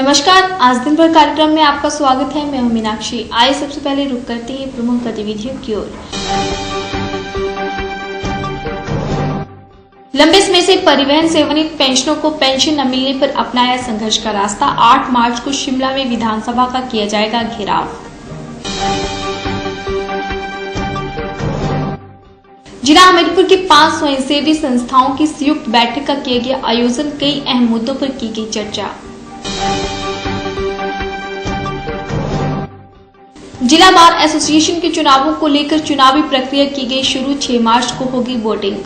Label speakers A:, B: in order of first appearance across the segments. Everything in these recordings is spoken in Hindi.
A: नमस्कार, आज दिन भर कार्यक्रम में आपका स्वागत है। मैं हूं मीनाक्षी। आइए सबसे पहले रुक करते हैं प्रमुख गतिविधियों की ओर। लंबे समय से परिवहन सेवानिवृत्त पेंशनरों को पेंशन न मिलने पर अपनाया संघर्ष का रास्ता। 8 मार्च को शिमला में विधानसभा का किया जाएगा घेराव। जिला हमीरपुर की 5 स्वयंसेवी संस्थाओं की संयुक्त बैठक का किया गया आयोजन। कई अहम मुद्दों पर की गई चर्चा। जिला बार एसोसिएशन के चुनावों को लेकर चुनावी प्रक्रिया की गई शुरू। 6 मार्च को होगी वोटिंग।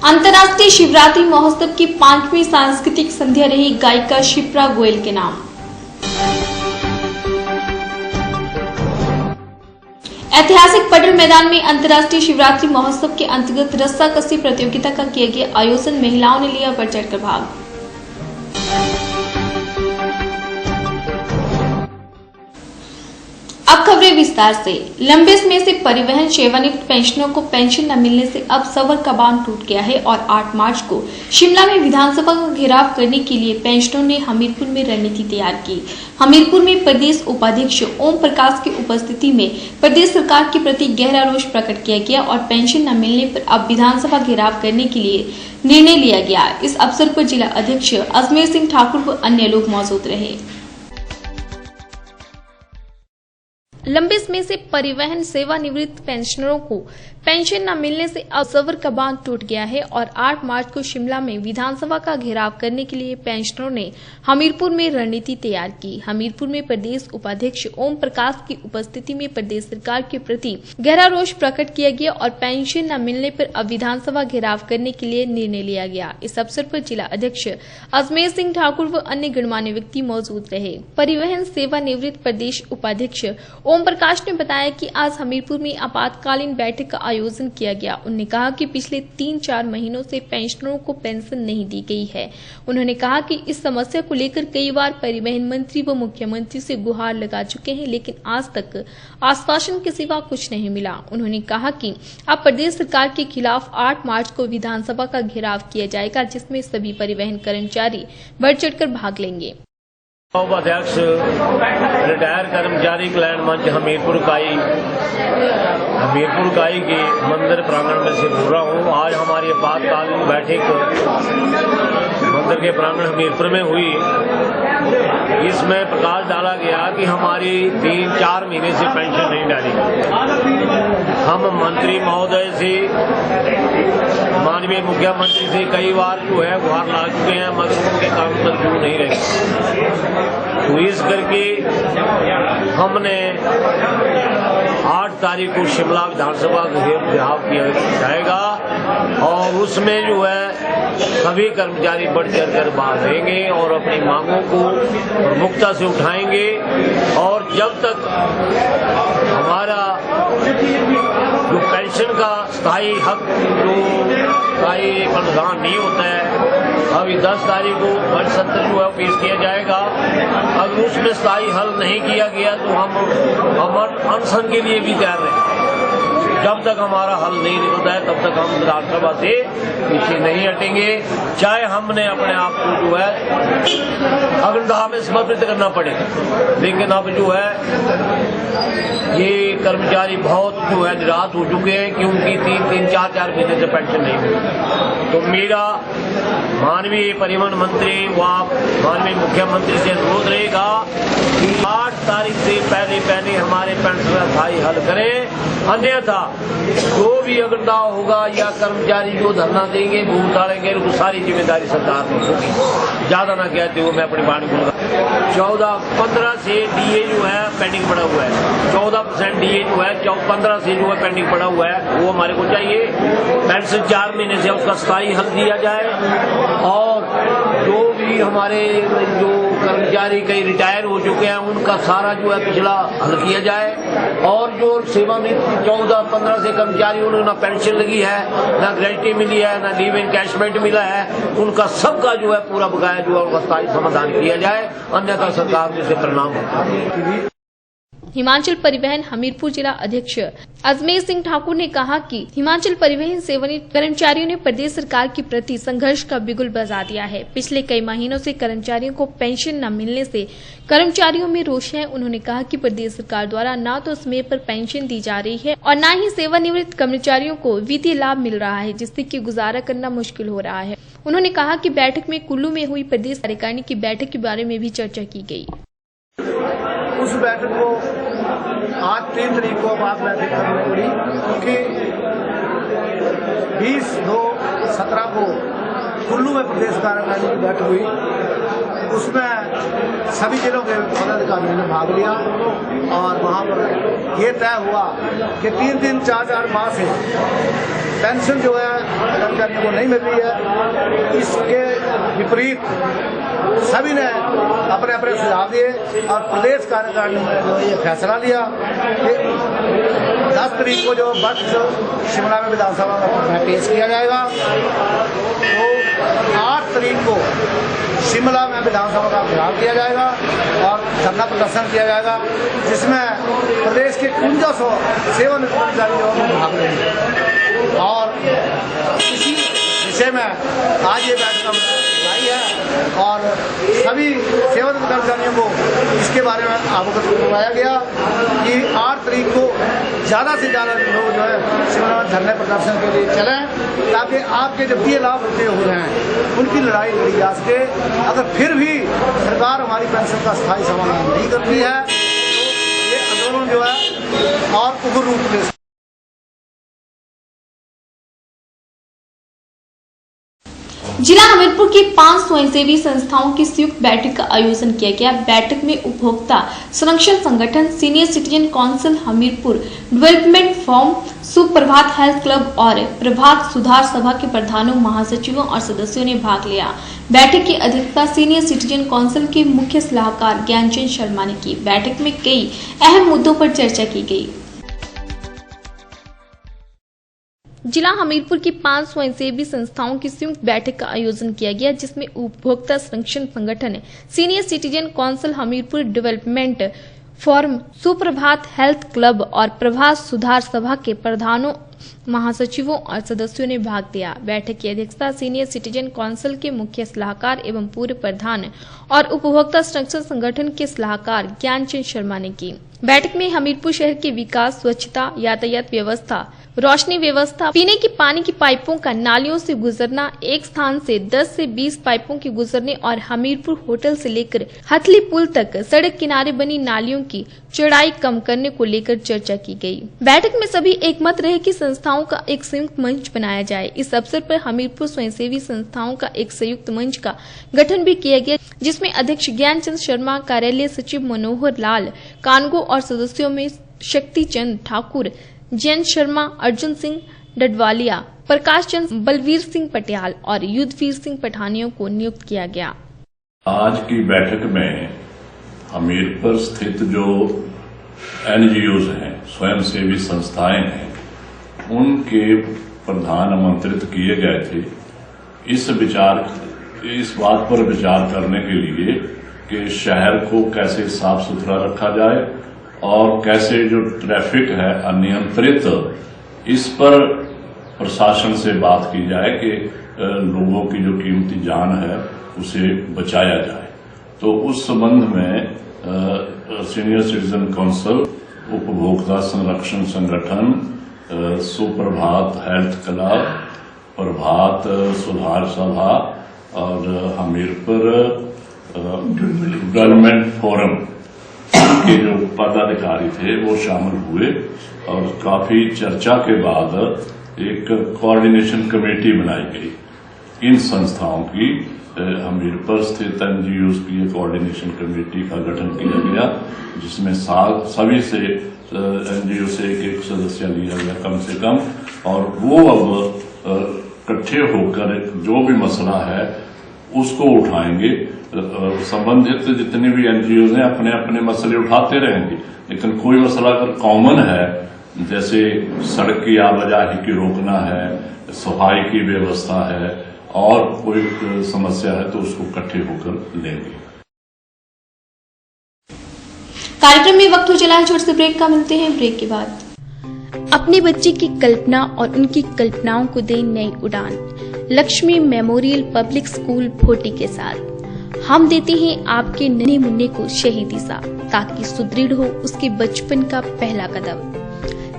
A: अंतर्राष्ट्रीय शिवरात्रि महोत्सव की 5वीं सांस्कृतिक संध्या रही गायिका शिप्रा गोयल के नाम। ऐतिहासिक पटेल मैदान में अंतर्राष्ट्रीय शिवरात्रि महोत्सव के अंतर्गत रस्साकसी प्रतियोगिता का किया गया आयोजन। महिलाओं ने लिया बढ़ चढ़कर भाग। अब खबरें विस्तार से। लंबे समय से परिवहन सेवानिवृत्त पेंशनरों को पेंशन न मिलने से अब सबर का बांध टूट गया है और 8 मार्च को शिमला में विधानसभा का घेराव करने के लिए पेंशनरों ने हमीरपुर में रणनीति तैयार की। हमीरपुर में प्रदेश उपाध्यक्ष ओम प्रकाश की उपस्थिति में प्रदेश सरकार के प्रति गहरा रोष प्रकट किया गया और पेंशन न मिलने पर अब विधानसभा घेराव करने के लिए निर्णय लिया गया। इस अवसर पर जिला अध्यक्ष अजमेर सिंह ठाकुर व अन्य लोग मौजूद रहे। लंबे समय से परिवहन सेवानिवृत्त पेंशनरों को पेंशन न मिलने से अब सबर का बांध टूट गया है और 8 मार्च को शिमला में विधानसभा का घेराव करने के लिए पेंशनरों ने हमीरपुर में रणनीति तैयार की। हमीरपुर में प्रदेश उपाध्यक्ष ओम प्रकाश की उपस्थिति में प्रदेश सरकार के प्रति गहरा रोष प्रकट किया गया और पेंशन न मिलने पर अब विधानसभा घेराव करने के लिए निर्णय लिया गया। इस अवसर पर जिला अध्यक्ष अजमेर सिंह ठाकुर व अन्य गणमान्य व्यक्ति मौजूद रहे। परिवहन सेवानिवृत्त प्रदेश उपाध्यक्ष ओम प्रकाश ने बताया कि आज हमीरपुर में आपातकालीन बैठक का आयोजन किया गया। उन्होंने कहा कि पिछले 3-4 महीनों से पेंशनरों को पेंशन नहीं दी गई है। उन्होंने कहा कि इस समस्या को लेकर कई बार परिवहन मंत्री व मुख्यमंत्री से गुहार लगा चुके हैं, लेकिन आज तक आश्वासन के सिवा कुछ नहीं मिला। उन्होंने कहा कि अब प्रदेश सरकार के खिलाफ 8 मार्च को विधानसभा का घेराव किया जाएगा, जिसमें सभी परिवहन कर्मचारी बढ़ चढ़कर भाग लेंगे।
B: उपाध्यक्ष रिटायर कर्मचारी कल्याण मंच हमीरपुर इकाई के मंदिर प्रांगण में से बोल रहा हूँ। आज हमारी आपातकालीन बैठक मंदिर के प्रांगण हमीरपुर में हुई। इसमें प्रकाश डाला गया कि हमारी 3-4 महीने से पेंशन नहीं डाली। हम मंत्री महोदय से, माननीय मुख्यमंत्री से कई बार जो है गुहार ला चुके हैं, मगर उनके काम मंजूर नहीं रहे। तो इस करके हमने 8 तारीख को शिमला विधानसभा का घेराव किया जाएगा और उसमें जो है सभी कर्मचारी बढ़ चढ़ कर भाग लेंगे और अपनी मांगों को प्रमुखता से उठाएंगे। और जब तक हमारा जो पेंशन का स्थायी हक जो स्थायी प्रावधान नहीं होता है, अभी 10 तारीख को बजट सत्र जो है पेश किया जाएगा। अगर उसमें स्थायी हल नहीं किया गया तो हम अनशन के लिए भी तैयार रहेंगे। जब तक हमारा हल नहीं निकलता है तब तक हम विधानसभा से पीछे नहीं हटेंगे, चाहे हमने अपने आप को जो है अग्रता में समर्पित करना पड़े। लेकिन अब जो है ये कर्मचारी बहुत जो है निराश हो चुके हैं क्योंकि 3-3, 4-4 महीने से पेंशन नहीं हुई। तो मेरा माननीय परिवहन मंत्री व माननीय मुख्यमंत्री से अनुरोध रहेगा कि 8 तारीख से पहले हमारे पेंशन का स्थायी हल करें। अन्यथा जो भी अग्रता होगा या कर्मचारी जो धरना देंगे, भूख डालेंगे, वो सारी जिम्मेदारी सरकार की होगी। ज्यादा ना कहते हुए मैं अपनी बात बोलूंगा। 14-15 से डीए जो है पेंडिंग पड़ा हुआ है। 14% डीए जो है 15 से जो है पेंडिंग पड़ा हुआ है, वो हमारे को चाहिए। पेंशन 4 महीने से उसका स्थायी हल दिया जाए और जो भी हमारे जो कर्मचारी कई रिटायर हो चुके हैं उनका सारा जो है पिछला हल किया जाए। और जो सेवानिवृत्त 14-15 से कर्मचारी उन्हें ना पेंशन लगी है, ना ग्रेजुटी मिली है, ना लीव एनकैशमेंट मिला है, उनका सबका जो है पूरा बकाया जो है उनका स्थायी समाधान किया जाए, अन्यथा सरकार से परिणाम होगा।
A: हिमाचल परिवहन हमीरपुर जिला अध्यक्ष अजमेर सिंह ठाकुर ने कहा कि हिमाचल परिवहन सेवानिवृत्त कर्मचारियों ने प्रदेश सरकार के प्रति संघर्ष का बिगुल बजा दिया है। पिछले कई महीनों से कर्मचारियों को पेंशन न मिलने से कर्मचारियों में रोष है। उन्होंने कहा कि प्रदेश सरकार द्वारा न तो समय पर पेंशन दी जा रही है और न ही सेवानिवृत्त कर्मचारियों को वित्तीय लाभ मिल रहा है, जिससे कि गुजारा करना मुश्किल हो रहा है। उन्होंने कहा कि बैठक में कुल्लू में हुई प्रदेश कार्यकारिणी की बैठक के बारे में भी चर्चा की गई।
C: उस बैठक को आज 3 तारीख को बात बैठक करनी पड़ी क्योंकि 20/2/17 को कुल्लू में प्रदेश कार्यकारिणी की बैठक हुई। उसमें सभी जिलों के पदाधिकारियों ने भाग लिया और वहां पर यह तय हुआ कि 3 4 माह से पेंशन जो है कर्मचारियों को नहीं मिल रही है। इसके विपरीत सभी ने अपने अपने सुझाव दिए और प्रदेश कार्यकारिणी में जो ये फैसला लिया कि 10 तारीख को जो बजट शिमला में विधानसभा में पेश किया जाएगा, तो 8 तारीख को शिमला में विधानसभा का घेराव किया जाएगा और धरना प्रदर्शन किया जाएगा, जिसमें प्रदेश के 5500 सेवानिवृत्त कर्मचारी जो भाग लेंगे। और इसी विषय में आज ये बैठक आई है और सभी सेवानिवृत्त कर्मचारियों को इसके बारे में अवगत करवाया गया कि 8 तारीख को ज़्यादा से ज़्यादा लोग जो है शिमला में धरने प्रदर्शन के लिए चलें, ताकि आपके जो वित्तीय लाभ होते हो रहे हैं उनकी लड़ाई लड़ी जा सके। अगर फिर भी सरकार हमारी पेंशन का स्थायी समाधान नहीं करती है तो ये आंदोलन जो है और उग्र रूप ले।
A: जिला हमीरपुर की 5 स्वयंसेवी संस्थाओं की संयुक्त बैठक का आयोजन किया गया। बैठक में उपभोक्ता संरक्षण संगठन, senior citizen council Hamirpur, development form, सुप्रभात हेल्थ क्लब और प्रभात सुधार सभा के प्रधानों, महासचिवों और सदस्यों ने भाग लिया। बैठक की अध्यक्षता सीनियर सिटीजन काउंसिल के मुख्य सलाहकार ज्ञानचंद शर्मा ने की। बैठक में कई अहम मुद्दों पर चर्चा की गई। जिला हमीरपुर की 5 स्वयंसेवी संस्थाओं की संयुक्त बैठक का आयोजन किया गया, जिसमें उपभोक्ता संरक्षण संगठन, senior citizen council Hamirpur, development forum, सुप्रभात हेल्थ क्लब और प्रभात सुधार सभा के प्रधानों, महासचिवों और सदस्यों ने भाग लिया। बैठक की अध्यक्षता सीनियर सिटीजन काउंसिल के मुख्य सलाहकार एवं पूर्व प्रधान और उपभोक्ता संरक्षण संगठन के सलाहकार ज्ञानचंद शर्मा ने की। बैठक में हमीरपुर शहर के विकास, स्वच्छता, यातायात व्यवस्था, रोशनी व्यवस्था, पीने की पानी की पाइपों का नालियों से गुजरना, एक स्थान से 10 से 20 पाइपों के गुजरने और हमीरपुर होटल से लेकर हथली पुल तक सड़क किनारे बनी नालियों की चौड़ाई कम करने को लेकर चर्चा की गई। बैठक में सभी एकमत रहे कि संस्थाओं का एक संयुक्त मंच बनाया जाए। इस अवसर पर हमीरपुर स्वयंसेवी संस्थाओं का एक संयुक्त मंच का गठन भी किया गया, जिसमें अध्यक्ष ज्ञानचंद शर्मा, कार्यालय सचिव मनोहर लाल कानगो और सदस्यों में शक्ति चंद ठाकुर, जयंत शर्मा, अर्जुन सिंह डडवालिया, प्रकाश चंद, बलवीर सिंह पटियाल और युद्धवीर सिंह पठानियों को नियुक्त किया गया।
D: आज की बैठक में हमीरपुर स्थित जो एनजीओज हैं, स्वयंसेवी संस्थाएं हैं, उनके प्रधान आमंत्रित किए गए थे इस बात पर विचार करने के लिए कि शहर को कैसे साफ सुथरा रखा जाए और कैसे जो ट्रैफिक है अनियंत्रित, इस पर प्रशासन से बात की जाए कि लोगों की जो कीमती जान है उसे बचाया जाए। तो उस संबंध में सीनियर सिटीजन काउंसिल, उपभोक्ता संरक्षण संगठन, सुप्रभात हेल्थ क्लब, प्रभात सुधार सभा और हमीरपुर डेवलपमेंट फोरम के जो पदाधिकारी थे वो शामिल हुए और काफी चर्चा के बाद एक कोऑर्डिनेशन कमेटी बनाई गई। इन संस्थाओं की हमीरपुर स्थित एनजीओ की कोऑर्डिनेशन कमेटी का गठन किया गया, जिसमें सभी से एनजीओ से एक सदस्य लिया गया कम से कम, और वो अब इकट्ठे होकर जो भी मसला है उसको उठाएंगे। संबंधित जितने भी एनजीओ हैं अपने अपने मसले उठाते रहेंगे, लेकिन कोई मसला अगर कॉमन है, जैसे सड़क की आवाजाही की रोकना है, सफाई की व्यवस्था है और कोई समस्या है, तो उसको इकट्ठे होकर लेंगे।
A: कार्यक्रम में वक्त हो चला है छोटे से ब्रेक का, मिलते हैं ब्रेक के बाद। अपने बच्चे की कल्पना और उनकी कल्पनाओं को दें नई उड़ान। Lakshmi memorial public school Bhoti के साथ हम देते हैं आपके नन्हे मुन्ने को शहीदी सा, ताकि सुदृढ़ हो उसके बचपन का पहला कदम।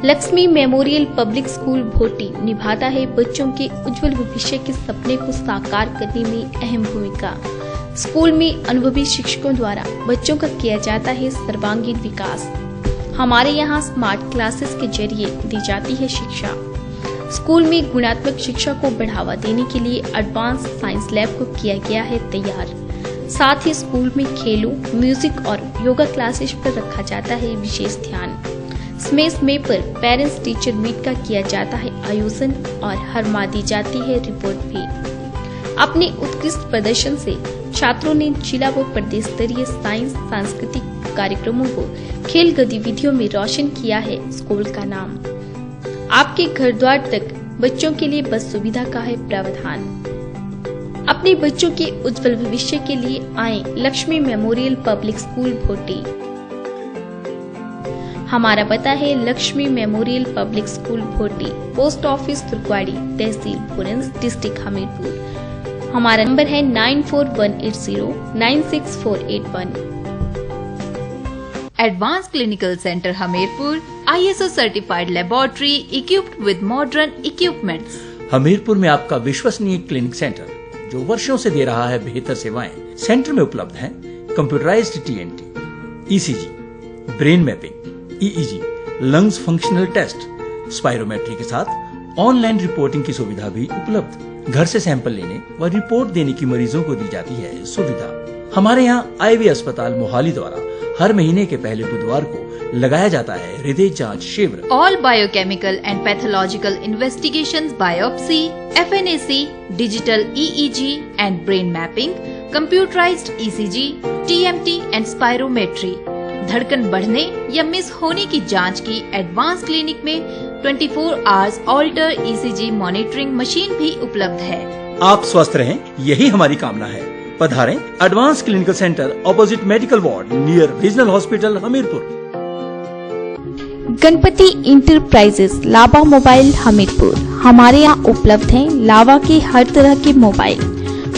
A: Lakshmi memorial public school Bhoti निभाता है बच्चों के उज्जवल भविष्य के सपने को साकार करने में अहम भूमिका। स्कूल में अनुभवी शिक्षकों द्वारा बच्चों का किया जाता है सर्वांगीण विकास। हमारे यहाँ स्मार्ट क्लासेस के जरिए दी जाती है शिक्षा। स्कूल में गुणात्मक शिक्षा को बढ़ावा देने के लिए एडवांस साइंस लैब को किया गया है तैयार। साथ ही स्कूल में खेलों, म्यूजिक और योगा क्लासेस पर रखा जाता है विशेष ध्यान। स्मेस में पर पेरेंट्स टीचर मीट का किया जाता है आयोजन और हर माह दी जाती है रिपोर्ट भी। अपने उत्कृष्ट प्रदर्शन से छात्रों ने जिला व प्रदेश स्तरीय साइंस सांस्कृतिक कार्यक्रमों को खेल गतिविधियों में रोशन किया है स्कूल का नाम। आपके घर द्वार तक बच्चों के लिए बस सुविधा का है प्रावधान। अपने बच्चों के उज्जवल भविष्य के लिए आए Lakshmi memorial public school Bhoti. हमारा पता है Lakshmi memorial public school Bhoti, post office Turkwadi, तहसील भोरंज, डिस्ट्रिक्ट हमीरपुर। हमारा नंबर है 9418096481।
E: Advance clinical centre Hamirpur, ISO certified laboratory equipped with modern equipments.
F: Hamirpur में आपका विश्वसनीय क्लिनिक सेंटर जो वर्षों से दे रहा है बेहतर सेवाएं। सेंटर में उपलब्ध हैं computerised TNT, ECG, brain mapping, EEG, lungs functional test, spirometry के साथ ऑनलाइन रिपोर्टिंग की सुविधा भी उपलब्ध। घर से सैंपल लेने व रिपोर्ट देने की मरीजों को दी जाती है सुविधा। हमारे यहाँ IV अस्पताल मोहाली द्वारा हर महीने के पहले बुधवार को लगाया जाता है हृदय जांच शिविर।
E: All biochemical and pathological investigations, biopsy, FNAC, digital EEG and brain mapping, computerised ECG, TMT and spirometry. धड़कन बढ़ने या मिस होने की जांच की एडवांस क्लिनिक में 24 hours Holter ECG monitoring machine भी उपलब्ध है।
F: आप स्वस्थ रहें, यही हमारी कामना है। पधारें advance clinical centre opposite medical ward near regional hospital Hamirpur.
A: Ganpati enterprises Lava mobile Hamirpur. हमारे यहाँ उपलब्ध हैं लावा के हर तरह के मोबाइल।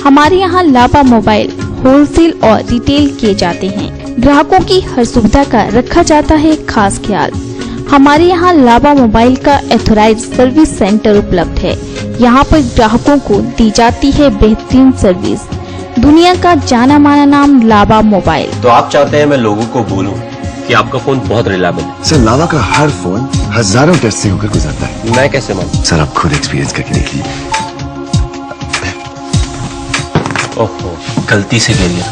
A: हमारे यहाँ लावा मोबाइल होलसेल और रिटेल किए जाते हैं। ग्राहकों की हर सुविधा का रखा जाता है खास ख्याल। हमारे यहाँ लावा मोबाइल का एथोराइज्ड सर्विस सेंटर उपलब्ध है। यहाँ पर ग्राहकों को दी जाती है बेहतरीन सर्विस। दुनिया का जाना माना नाम लावा मोबाइल।
G: तो आप चाहते हैं मैं लोगों को बोलूं कि आपका फोन बहुत रिलायबल है।
H: सर, लावा का हर फोन हजारों टेस्ट से होकर गुजरता है।
G: मैं कैसे मानूं?
H: सर, आप खुद एक्सपीरियंस करके देखिए।
G: ओहो, गलती से गिर गया।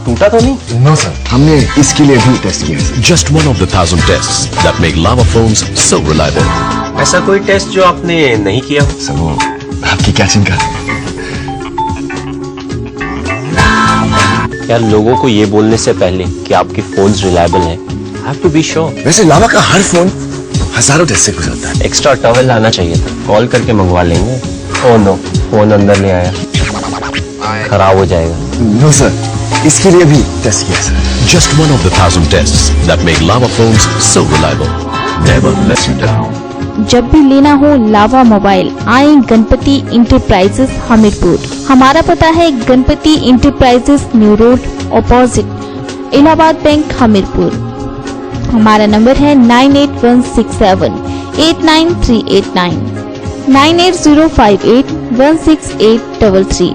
G: टूटा तो नहीं?
H: नो सर, हमने इसके लिए भी टेस्ट किया sir.
I: Just one of the 1,000 tests that make lava phones so reliable.
G: ऐसा कोई टेस्ट जो आपने नहीं किया हो?
H: सर, वो आपकी कैचिंग का।
G: यार, लोगों को ये बोलने से पहले कि आपके फोन्स रिलायबल हैं, I have to be sure।
H: वैसे लावा का हर फोन हजारों टेस्ट से गुजरता है।
G: एक्स्ट्रा टॉवल लाना चाहिए था, कॉल करके मंगवा लेंगे। ओह नो, फोन अंदर ले आया, खराब हो जाएगा।
H: नो सर, इसके लिए भी टेस्ट किया sir.
I: Just one of the 1,000 tests that make lava phones so reliable. Never let you down.
A: जब भी लेना हो लावा मोबाइल, आए गणपति इंटरप्राइजेस हमीरपुर। हमारा पता है Ganpati enterprises new road opposite Allahabad bank Hamirpur. हमारा नंबर है 9816789389, 9805816833।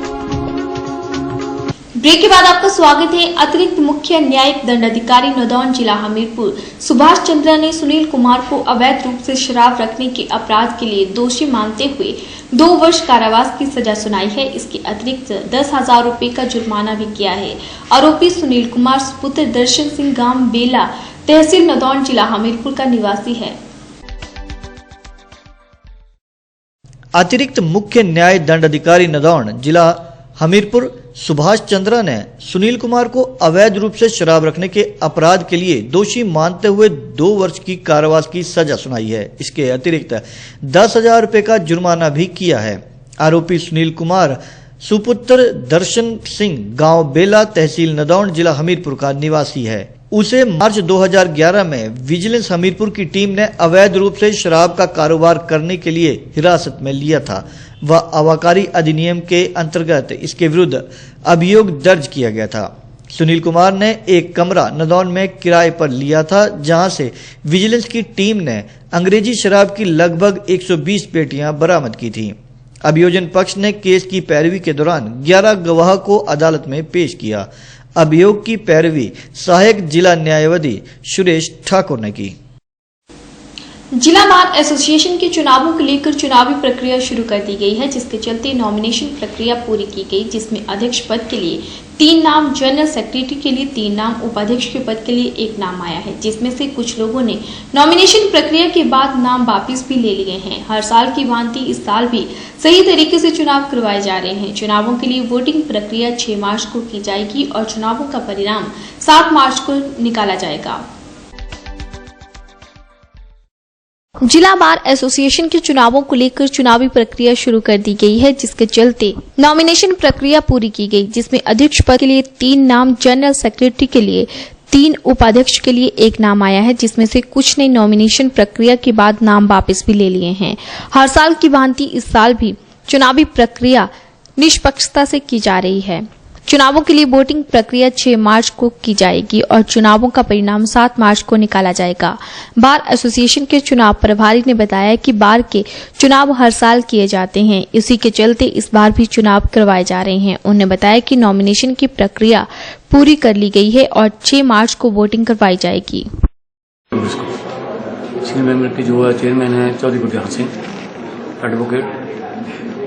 A: ब्रेक के बाद आपका स्वागत है। अतिरिक्त मुख्य न्यायिक दंडाधिकारी नौदौन जिला हमीरपुर सुभाष चंद्रा ने सुनील कुमार को अवैध रूप से शराब रखने के अपराध के लिए दोषी मानते हुए 2 वर्ष कारावास की सजा सुनाई है। इसके अतिरिक्त 10,000 रुपए का जुर्माना भी किया है। आरोपी सुनील कुमार पुत्र दर्शन सिंह गांव बेला, तहसील नौदौन, जिला हमीरपुर का निवासी है।
J: अतिरिक्त मुख्य न्याय दंडाधिकारी नौदौन जिला हमीरपुर सुभाष चंद्रा ने सुनील कुमार को अवैध रूप से शराब रखने के अपराध के लिए दोषी मानते हुए 2 वर्ष की कारावास की सजा सुनाई है। इसके अतिरिक्त 10,000 रुपए का जुर्माना भी किया है। आरोपी सुनील कुमार सुपुत्र दर्शन सिंह गांव बेला, तहसील नौदौन, जिला हमीरपुर का निवासी है। उसे मार्च 2011 में विजिलेंस हमीरपुर की टीम ने अवैध रूप से शराब का कारोबार करने के लिए हिरासत में लिया था व आबकारी अधिनियम के अंतर्गत इसके विरुद्ध अभियोग दर्ज किया गया था। सुनील कुमार ने एक कमरा नदौन में किराए पर लिया था, जहां से विजिलेंस की टीम ने अंग्रेजी शराब की लगभग 120 पेटियां बरामद की थी। अभियोजन पक्ष ने केस की पैरवी के दौरान 11 गवाह को अदालत में पेश किया। अभियोग की पैरवी सहायक जिला न्यायाधीश सुरेश ठाकुर ने की।
A: जिला बार एसोसिएशन के चुनावों को लेकर चुनावी प्रक्रिया शुरू कर दी गई है, जिसके चलते नॉमिनेशन प्रक्रिया पूरी की गई, जिसमें अध्यक्ष पद के लिए 3 नाम, जनरल सेक्रेटरी के लिए 3 नाम, उपाध्यक्ष के पद के लिए 1 नाम आया है, जिसमें से कुछ लोगों ने नॉमिनेशन प्रक्रिया के बाद नाम वापस भी ले लिए हैं। हर साल की भांति इस साल भी सही तरीके से चुनाव करवाए जा रहे हैं। चुनावों के लिए वोटिंग प्रक्रिया 6 मार्च को की जाएगी और चुनावों का परिणाम 7 मार्च को निकाला जाएगा। जिला बार एसोसिएशन के चुनावों को लेकर चुनावी प्रक्रिया शुरू कर दी गई है, जिसके चलते नॉमिनेशन प्रक्रिया पूरी की गई, जिसमें अध्यक्ष पद के लिए 3 नाम, जनरल सेक्रेटरी के लिए 3, उपाध्यक्ष के लिए 1 नाम आया है, जिसमें से कुछ ने नॉमिनेशन प्रक्रिया के बाद नाम वापस भी ले लिए हैं। हर साल की भांति इस साल भी चुनावी प्रक्रिया निष्पक्षता से की जा रही है। चुनावों के लिए वोटिंग प्रक्रिया 6 मार्च को की जाएगी और चुनावों का परिणाम 7 मार्च को निकाला जाएगा। बार एसोसिएशन के चुनाव प्रभारी ने बताया कि बार के चुनाव हर साल किए जाते हैं, इसी के चलते इस बार भी चुनाव करवाए जा रहे हैं। उन्होंने बताया कि नॉमिनेशन की प्रक्रिया पूरी कर ली गई है और 6 मार्च को वोटिंग करवाई जाएगी।
K: की जो चेयरमैन है चौधरी गुरदियाल सिंह एडवोकेट,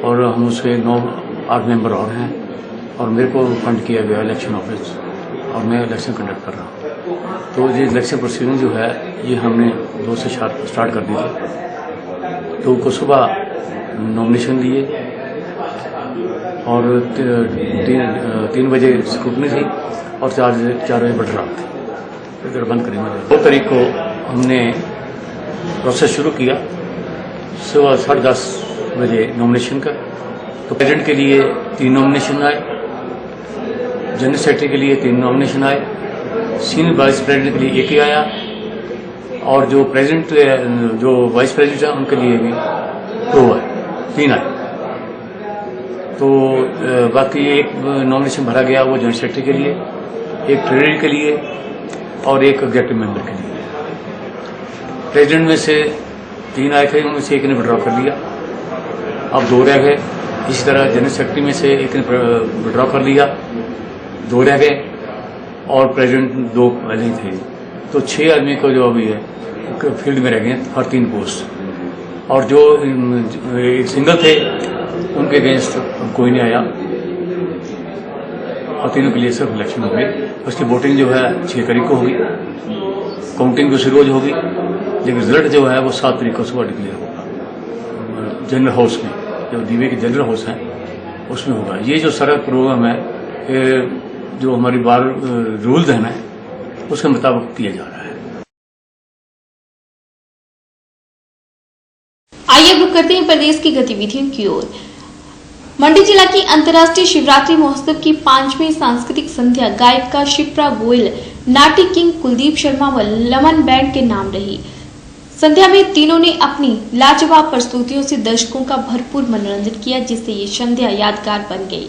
K: और हम उसके 9-8 मेंबर और हैं, और मेरे को फंड किया गया इलेक्शन ऑफिस, और मैं इलेक्शन कंडक्ट कर रहा हूँ। तो ये इलेक्शन प्रोसीडिंग जो है ये हमने 2 से स्टार्ट कर दी थी। तो को सुबह नॉमिनेशन दिए और 3 बजे स्क्रूटनी थी और 4 बजे बटराम थी। इधर बंद करेंगे 2 तारीख को हमने प्रोसेस शुरू किया। सुबह 10:30 बजे नॉमिनेशन का। तो प्रेसिडेंट के लिए 3 नॉमिनेशन आए, जनरल सेक्रेटरी के लिए 3 नॉमिनेशन आए, सीनियर वाइस प्रेसिडेंट के लिए 1 ही आया, और जो प्रेसिडेंट जो वाइस प्रेसिडेंट है उनके लिए भी 2 आए, 3 आए। तो बाकी 1 नॉमिनेशन भरा गया, वो जनरल सेक्रेटरी के लिए, 1 ट्रेजरी के लिए और 1 एग्जीक्यूटिव मेंबर के लिए। प्रेसिडेंट में से 3 आए थे, उनमें से 1 ने विड्रॉ कर लिया, अब 2 रह गए। इसी तरह जनरल सेक्रेटरी में से 1 ने विड्रॉ कर लिया, 2 रह गए, और प्रेसिडेंट 2 पहले ही थे। तो 6 आदमी को जो अभी है फील्ड में रह गए हर 3 पोस्ट, और जो एक सिंगल थे उनके अगेंस्ट कोई नहीं आया, और तीनों के लिए सिर्फ इलेक्शन हो गई। उसकी वोटिंग जो है 6 तारीख को होगी, काउंटिंग दूसरी रोज होगी, लेकिन रिजल्ट जो है वो 7 तारीख को सुबह डिक्लेयर होगा जनरल हाउस में, जो दीवे के जनरल हाउस है उसमें होगा। ये जो सारा प्रोग्राम है जो हमारी बार रूल्स है ना, उसके मुताबिक किया जा रहा है।
A: आइए रुक करते हैं प्रदेश की गतिविधियों की ओर। मंडी जिला की अंतर्राष्ट्रीय शिवरात्रि महोत्सव की 5वीं सांस्कृतिक संध्या गायिका शिप्रा गोयल, नाटी किंग कुलदीप शर्मा व लमन बैंड के नाम रही। संध्या में तीनों ने अपनी लाजवाब प्रस्तुतियों से दर्शकों का भरपूर मनोरंजन किया, जिससे ये संध्या यादगार बन गई।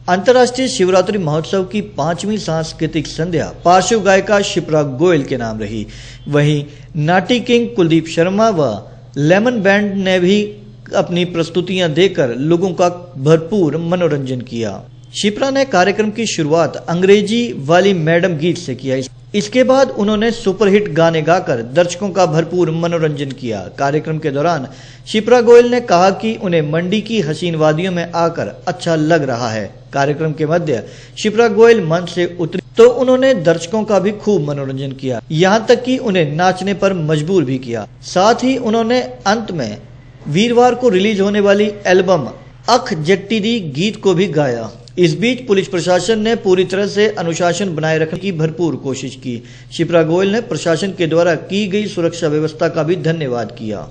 J: अंतर्राष्ट्रीय शिवरात्रि महोत्सव की 5वीं सांस्कृतिक संध्या पार्श्व गायिका शिप्रा गोयल के नाम रही। वहीं नाटी किंग कुलदीप शर्मा व लेमन बैंड ने भी अपनी प्रस्तुतियां देकर लोगों का भरपूर मनोरंजन किया। शिप्रा ने कार्यक्रम की शुरुआत अंग्रेजी वाली मैडम गीत से किया। इसके बाद उन्होंने सुपरहिट गाने गाकर दर्शकों का भरपूर मनोरंजन किया। कार्यक्रम के दौरान शिप्रा गोयल ने कहा कि उन्हें मंडी की हसीन वादियों में आकर अच्छा लग रहा है। कार्यक्रम के मध्य शिप्रा गोयल मंच से उतरी तो उन्होंने दर्शकों का भी खूब मनोरंजन किया, यहाँ तक कि उन्हें नाचने पर मजबूर भी किया। साथ ही उन्होंने अंत में वीरवार को रिलीज होने वाली एल्बम अख जट्टी दी गीत को भी गाया। इस बीच पुलिस प्रशासन ने पूरी तरह से अनुशासन बनाए रखने की भरपूर कोशिश की। शिप्रा गोयल ने प्रशासन के द्वारा की गई सुरक्षा व्यवस्था का भी धन्यवाद किया।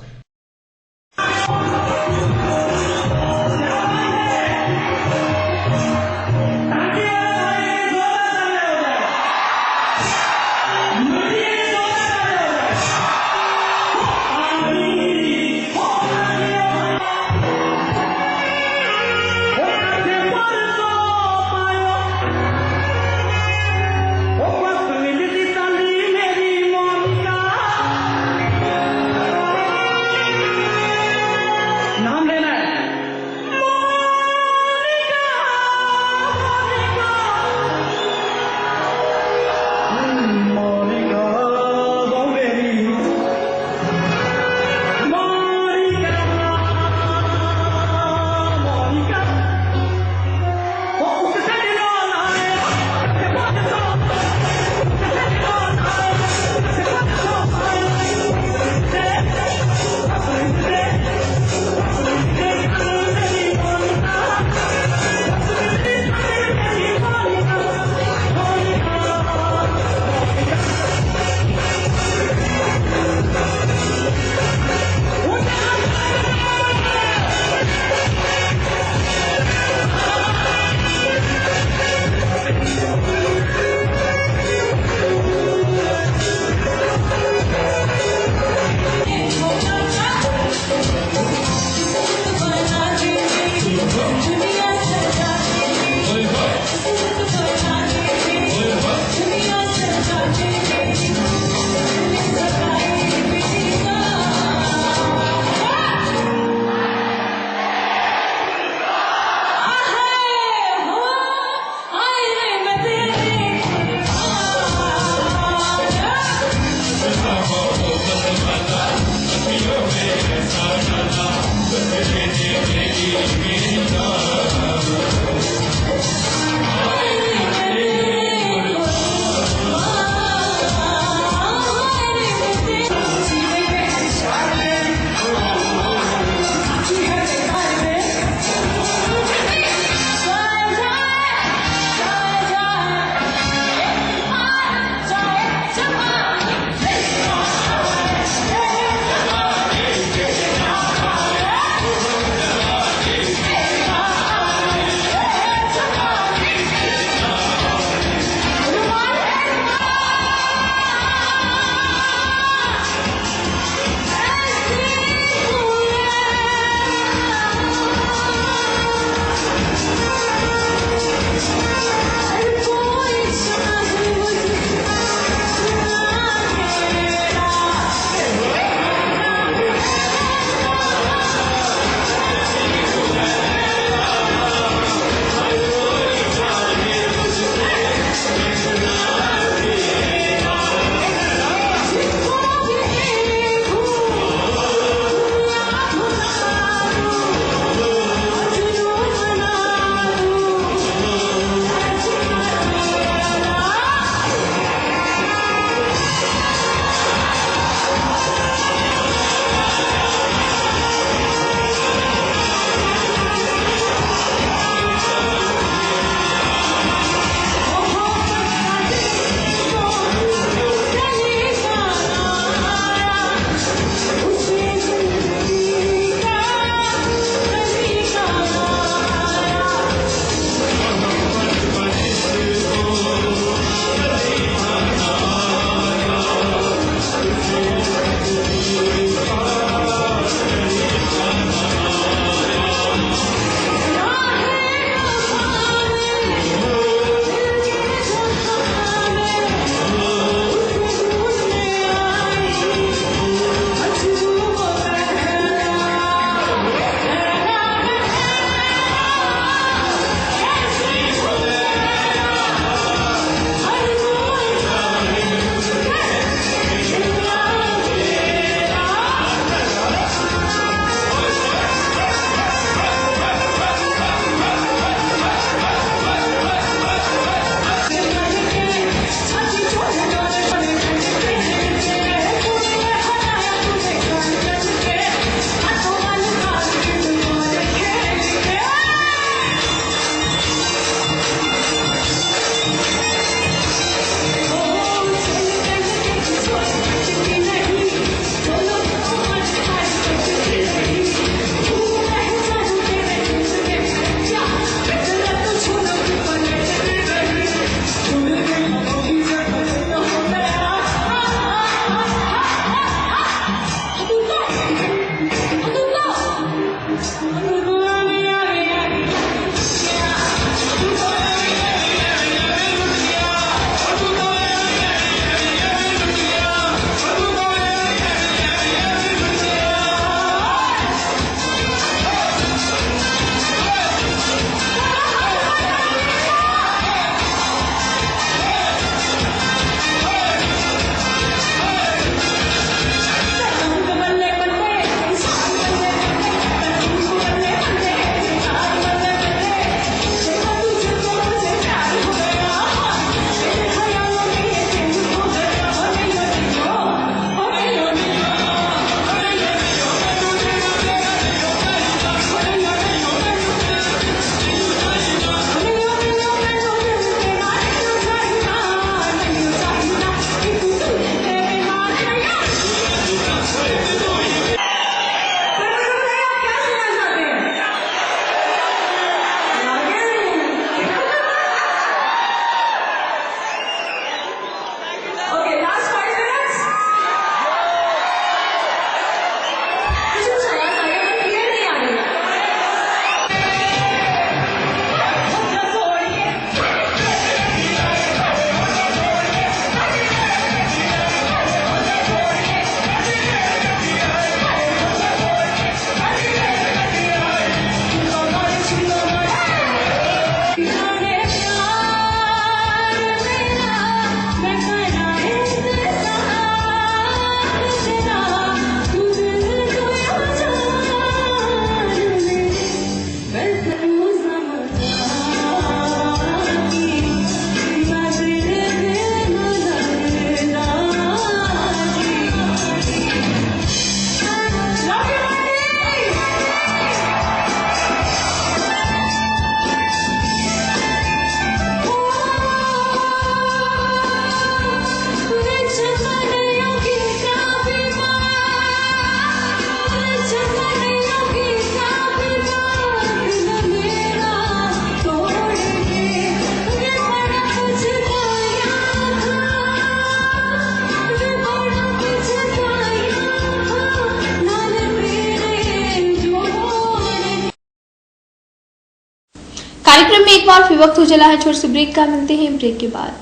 A: वक्त हो चला है छोटे से ब्रेक का, मिलते हैं ब्रेक के बाद।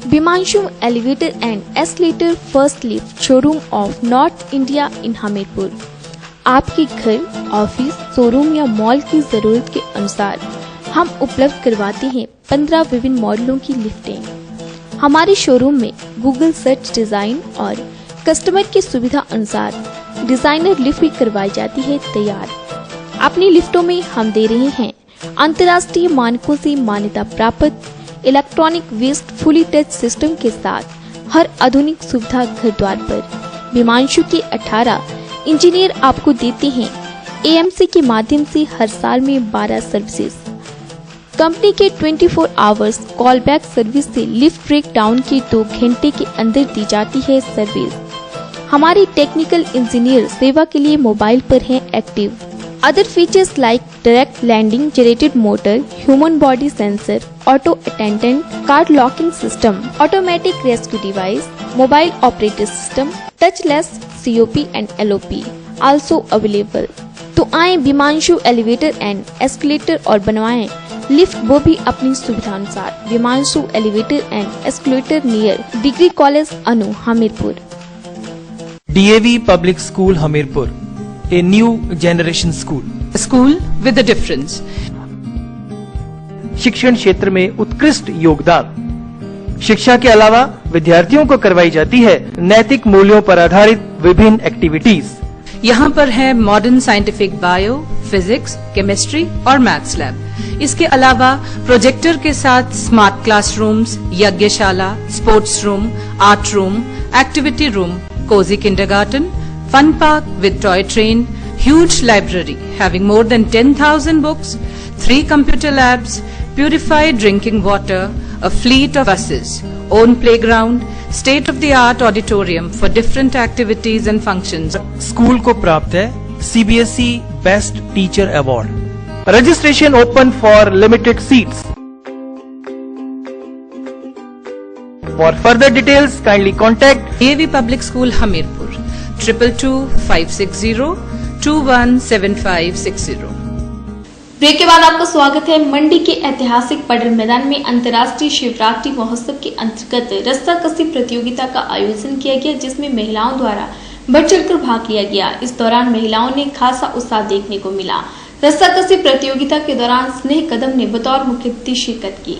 A: Bimanshu Elevator and Escalator First Lift Showroom of North India in Hamirpur. आपके घर, ऑफिस, शोरूम या मॉल की जरूरत के अनुसार हम उपलब्ध करवाते हैं 15 विभिन्न मॉडलों की लिफ्टें। हमारे शोरूम में गूगल सर्च डिजाइन और कस्टमर की सुविधा अनुसार डिजाइनर लिफ्ट भी करवाई जाती है तैयार। अपनी लिफ्टों में हम दे रहे हैं अंतर्राष्ट्रीय मानकों से मान्यता प्राप्त electronic waste fully touch system के साथ हर आधुनिक सुविधा घर द्वार पर। बिमांशु के 18 इंजीनियर आपको देते हैं AMC के माध्यम से हर साल में 12 सर्विसेज। कंपनी के 24 आवर्स कॉल बैक सर्विस से लिफ्ट ब्रेक डाउन के 2 घंटे के अंदर दी जाती है सर्विस। हमारे टेक्निकल इंजीनियर सेवा के लिए मोबाइल पर हैं active. Other features like direct landing, generated motor, human body sensor, auto attendant, car locking system, automatic rescue device, mobile operator system, touchless COP and LOP also available। तो आए बिमांशु एलिवेटर एंड एस्केलेटर और बनवाएं लिफ्ट, वो भी अपनी सुविधा अनुसार। Bimanshu elevator and escalator near degree college Anu Hamirpur.
L: DAV public school Hamirpur, a new generation school,
M: a school with a difference।
L: शिक्षण क्षेत्र में उत्कृष्ट योगदान। शिक्षा के अलावा विद्यार्थियों को करवाई जाती है नैतिक मूल्यों पर आधारित विभिन्न एक्टिविटीज।
M: यहाँ पर है modern scientific bio, physics, chemistry और मैथ्स लैब। इसके अलावा प्रोजेक्टर के साथ स्मार्ट क्लासरूम्स, यज्ञशाला, sports room, art room, activity room, cosy kindergarten, fun park with toy train, huge library having more than 10,000 books, 3 computer labs, purified drinking water, a fleet of buses, own playground, state-of-the-art auditorium for different activities and functions।
L: School को प्राप्त है CBSE Best Teacher Award। Registration open for limited seats। For further details, kindly contact
M: DAV Public School Hamirpur 222560217560।
A: Break के बाद आपका स्वागत है। मंडी के ऐतिहासिक पडल मैदान में अंतर्राष्ट्रीय शिवरात्रि महोत्सव के अंतर्गत रस्साकसी प्रतियोगिता का आयोजन किया गया, जिसमें महिलाओं द्वारा बढ़ चढ़कर भाग लिया गया। इस दौरान महिलाओं ने खासा उत्साह देखने को मिला। रस्साकसी प्रतियोगिता के दौरान स्नेह कदम ने बतौर मुख्य अतिथि शिरकत की।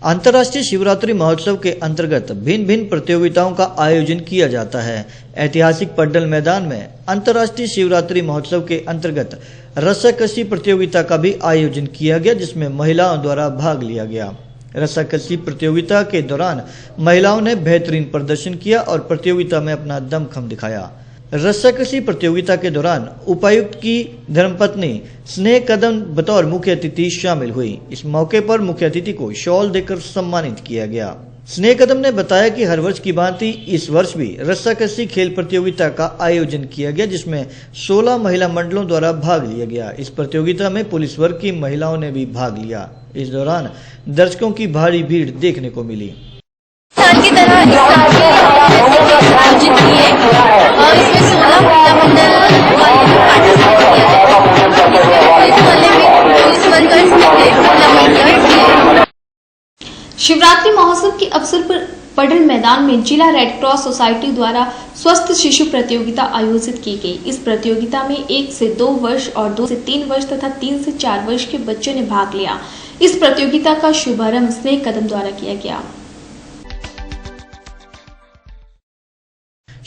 J: अंतर्राष्ट्रीय शिवरात्रि महोत्सव के अंतर्गत भिन्न भिन्न प्रतियोगिताओं का आयोजन किया जाता है। ऐतिहासिक पड्डल मैदान में अंतर्राष्ट्रीय शिवरात्रि महोत्सव के अंतर्गत रस्साकसी प्रतियोगिता का भी आयोजन किया गया, जिसमें महिलाओं द्वारा भाग लिया गया। रस्साकसी प्रतियोगिता के दौरान महिलाओं ने बेहतरीन प्रदर्शन किया और प्रतियोगिता में अपना दमखम दिखाया। रस्साकसी प्रतियोगिता के दौरान उपायुक्त की धर्मपत्नी स्नेह कदम बतौर मुख्य अतिथि शामिल हुई। इस मौके पर मुख्य अतिथि को शॉल देकर सम्मानित किया गया। स्नेह कदम ने बताया कि हर वर्ष की भांति इस वर्ष भी रस्साकसी खेल प्रतियोगिता का आयोजन किया गया, जिसमें 16 महिला मंडलों द्वारा भाग लिया गया। इस प्रतियोगिता में पुलिस वर्ग की महिलाओं ने भी भाग लिया। इस दौरान दर्शकों की भारी भीड़ देखने को मिली।
N: साल की तरह इस साल भी आयोजित किए और इसमें 16 महिला मंडल वाले
A: शिवरात्रि महोत्सव के अवसर पर पडल मैदान में जिला रेड क्रॉस सोसाइटी द्वारा स्वस्थ शिशु प्रतियोगिता आयोजित की गई। इस प्रतियोगिता में 1 से 2 वर्ष और 2 से 3 वर्ष तथा 3 से 4 वर्ष के बच्चों ने भाग लिया। इस प्रतियोगिता का शुभारंभ स्नेह कदम द्वारा किया गया।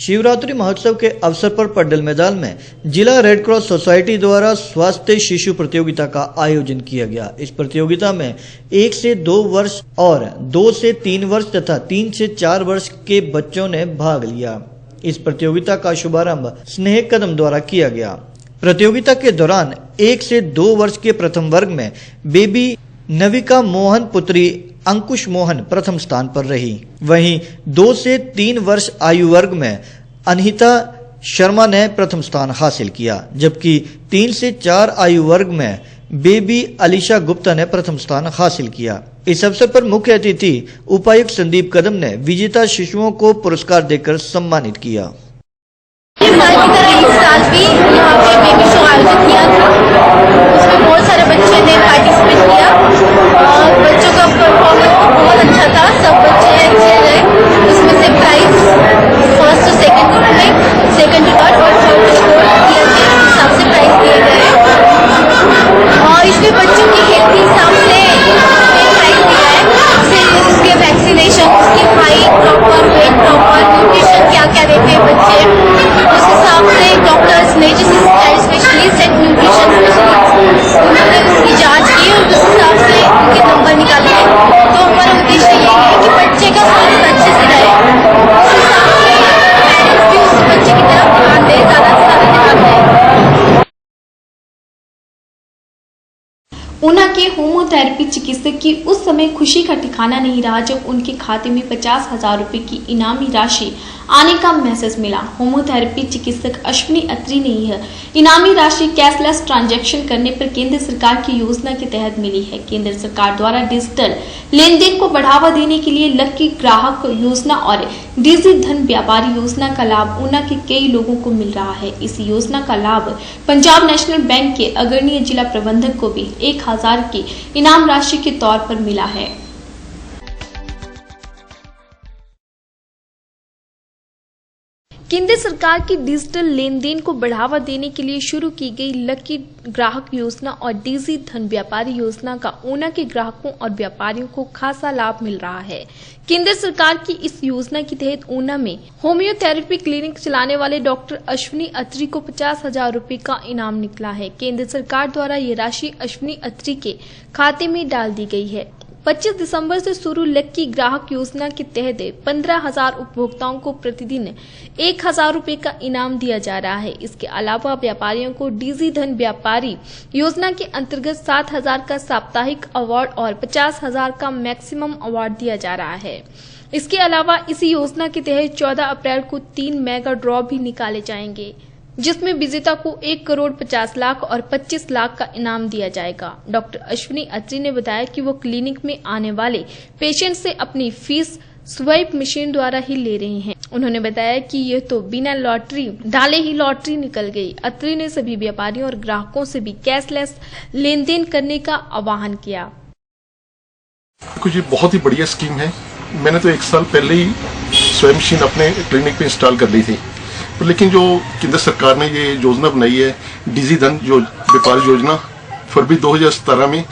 J: शिवरात्रि महोत्सव के अवसर पर पड्डल मैदान में जिला रेड क्रॉस सोसाइटी द्वारा स्वास्थ्य शिशु प्रतियोगिता का आयोजन किया गया। इस प्रतियोगिता में 1 से 2 वर्ष और 2 से 3 वर्ष तथा 3 से 4 वर्ष के बच्चों ने भाग लिया। इस प्रतियोगिता का शुभारंभ स्नेह कदम द्वारा किया गया। प्रतियोगिता के दौरान 1 से 2 वर्ष के प्रथम वर्ग में बेबी नविका मोहन पुत्री अंकुश मोहन प्रथम स्थान पर रही। वहीं 2 से 3 वर्ष आयु वर्ग में अनहिता शर्मा ने प्रथम स्थान हासिल किया, जबकि 3 से 4 आयु वर्ग में बेबी अलीशा गुप्ता ने प्रथम स्थान हासिल किया। इस अवसर पर मुख्य अतिथि उपायुक्त संदीप कदम ने विजेता शिशुओं को पुरस्कार देकर सम्मानित किया।
N: पिछले साल की तरह इस साल भी यहाँ पे बेबी शो आयोजित किया था। उसमें बहुत सारे बच्चे ने पार्टिसिपेट किया और बच्चों का परफॉर्मेंस बहुत अच्छा था। सब बच्चे अच्छे रहे। उसमें से prize first to second group में, सेकंड टू थर्ड और थर्ड टू फोर्थ किए थे, उस हिसाब से प्राइज दिए गए। और इसमें बच्चों की हेल्थ के हिसाब से प्राइज दिया है, जैसे उसके वैक्सीनेशन, उसकी height proper, weight proper, nutrition क्या क्या देते हैं बच्चे, उस हिसाब से डॉक्टर्स ने, जैसे child specialist and nutrition specialist, उन्होंने उसकी जांच की और उस हिसाब से उनके नंबर निकाले हैं। तो हमारा उद्देश्य यही है कि बच्चे का स्वास्थ्य अच्छे से रहे, उस हिसाब से पेरेंट्स भी उस बच्चे की तरफ ध्यान दें, ज़्यादा से ज़्यादा ध्यान दें।
A: ऊना के होम्योथेरेपी चिकित्सक की उस समय खुशी का ठिकाना नहीं रहा जब उनके खाते में 50,000 रुपए की इनामी राशि आने का मैसेज मिला। होम्योथेरेपी चिकित्सक अश्विनी अत्री ने यह इनामी राशि कैशलेस ट्रांजैक्शन करने पर केंद्र सरकार की योजना के तहत मिली है। केंद्र सरकार द्वारा डिजिटल लेन देन को बढ़ावा देने के लिए लकी ग्राहक योजना और डिजी धन व्यापारी योजना का लाभ ऊना के कई लोगों को मिल रहा है। इस योजना का लाभ पंजाब नेशनल बैंक के अग्रणीय जिला प्रबंधक को भी 1,000 की इनाम राशि के तौर पर मिला है। केंद्र सरकार की डिजिटल लेन देन को बढ़ावा देने के लिए शुरू की गई लकी ग्राहक योजना और डिजी धन व्यापारी योजना का ऊना के ग्राहकों और व्यापारियों को खासा लाभ मिल रहा है। केंद्र सरकार की इस योजना के तहत ऊना में होम्योथेरेपी क्लिनिक चलाने वाले डॉक्टर अश्विनी अत्री को 50,000 रुपए का इनाम निकला है। केंद्र सरकार द्वारा ये राशि अश्विनी अत्री के खाते में डाल दी गई है। 25 दिसंबर से शुरू लक्की ग्राहक योजना के तहत 15,000 उपभोक्ताओं को प्रतिदिन 1,000 रुपए का इनाम दिया जा रहा है। इसके अलावा व्यापारियों को डिजी धन व्यापारी योजना के अंतर्गत 7,000 का साप्ताहिक अवार्ड और 50,000 का मैक्सिमम अवार्ड दिया जा रहा है। इसके अलावा इसी योजना के तहत 14 अप्रैल को 3 मेगा ड्रॉ भी निकाले जाएंगे, जिसमें विजेता को 1 करोड़ 50 लाख और 25 लाख का इनाम दिया जाएगा। डॉक्टर अश्विनी अत्री ने बताया कि वो क्लिनिक में आने वाले पेशेंट से अपनी फीस स्वाइप मशीन द्वारा ही ले रहे हैं। उन्होंने बताया कि यह तो बिना लॉटरी डाले ही लॉटरी निकल गई। अत्री ने सभी व्यापारियों और ग्राहकों से भी कैशलेस लेन देन करने का आह्वान किया।
O: कुछ बहुत ही बढ़िया स्कीम है। मैंने तो 1 साल पहले ही स्वाइप मशीन अपने क्लिनिक पे इंस्टॉल कर ली थी, लेकिन जो केंद्र सरकार ने ये योजना बनाई है डिजी धन जो व्यापारी योजना, फरवरी 2017 में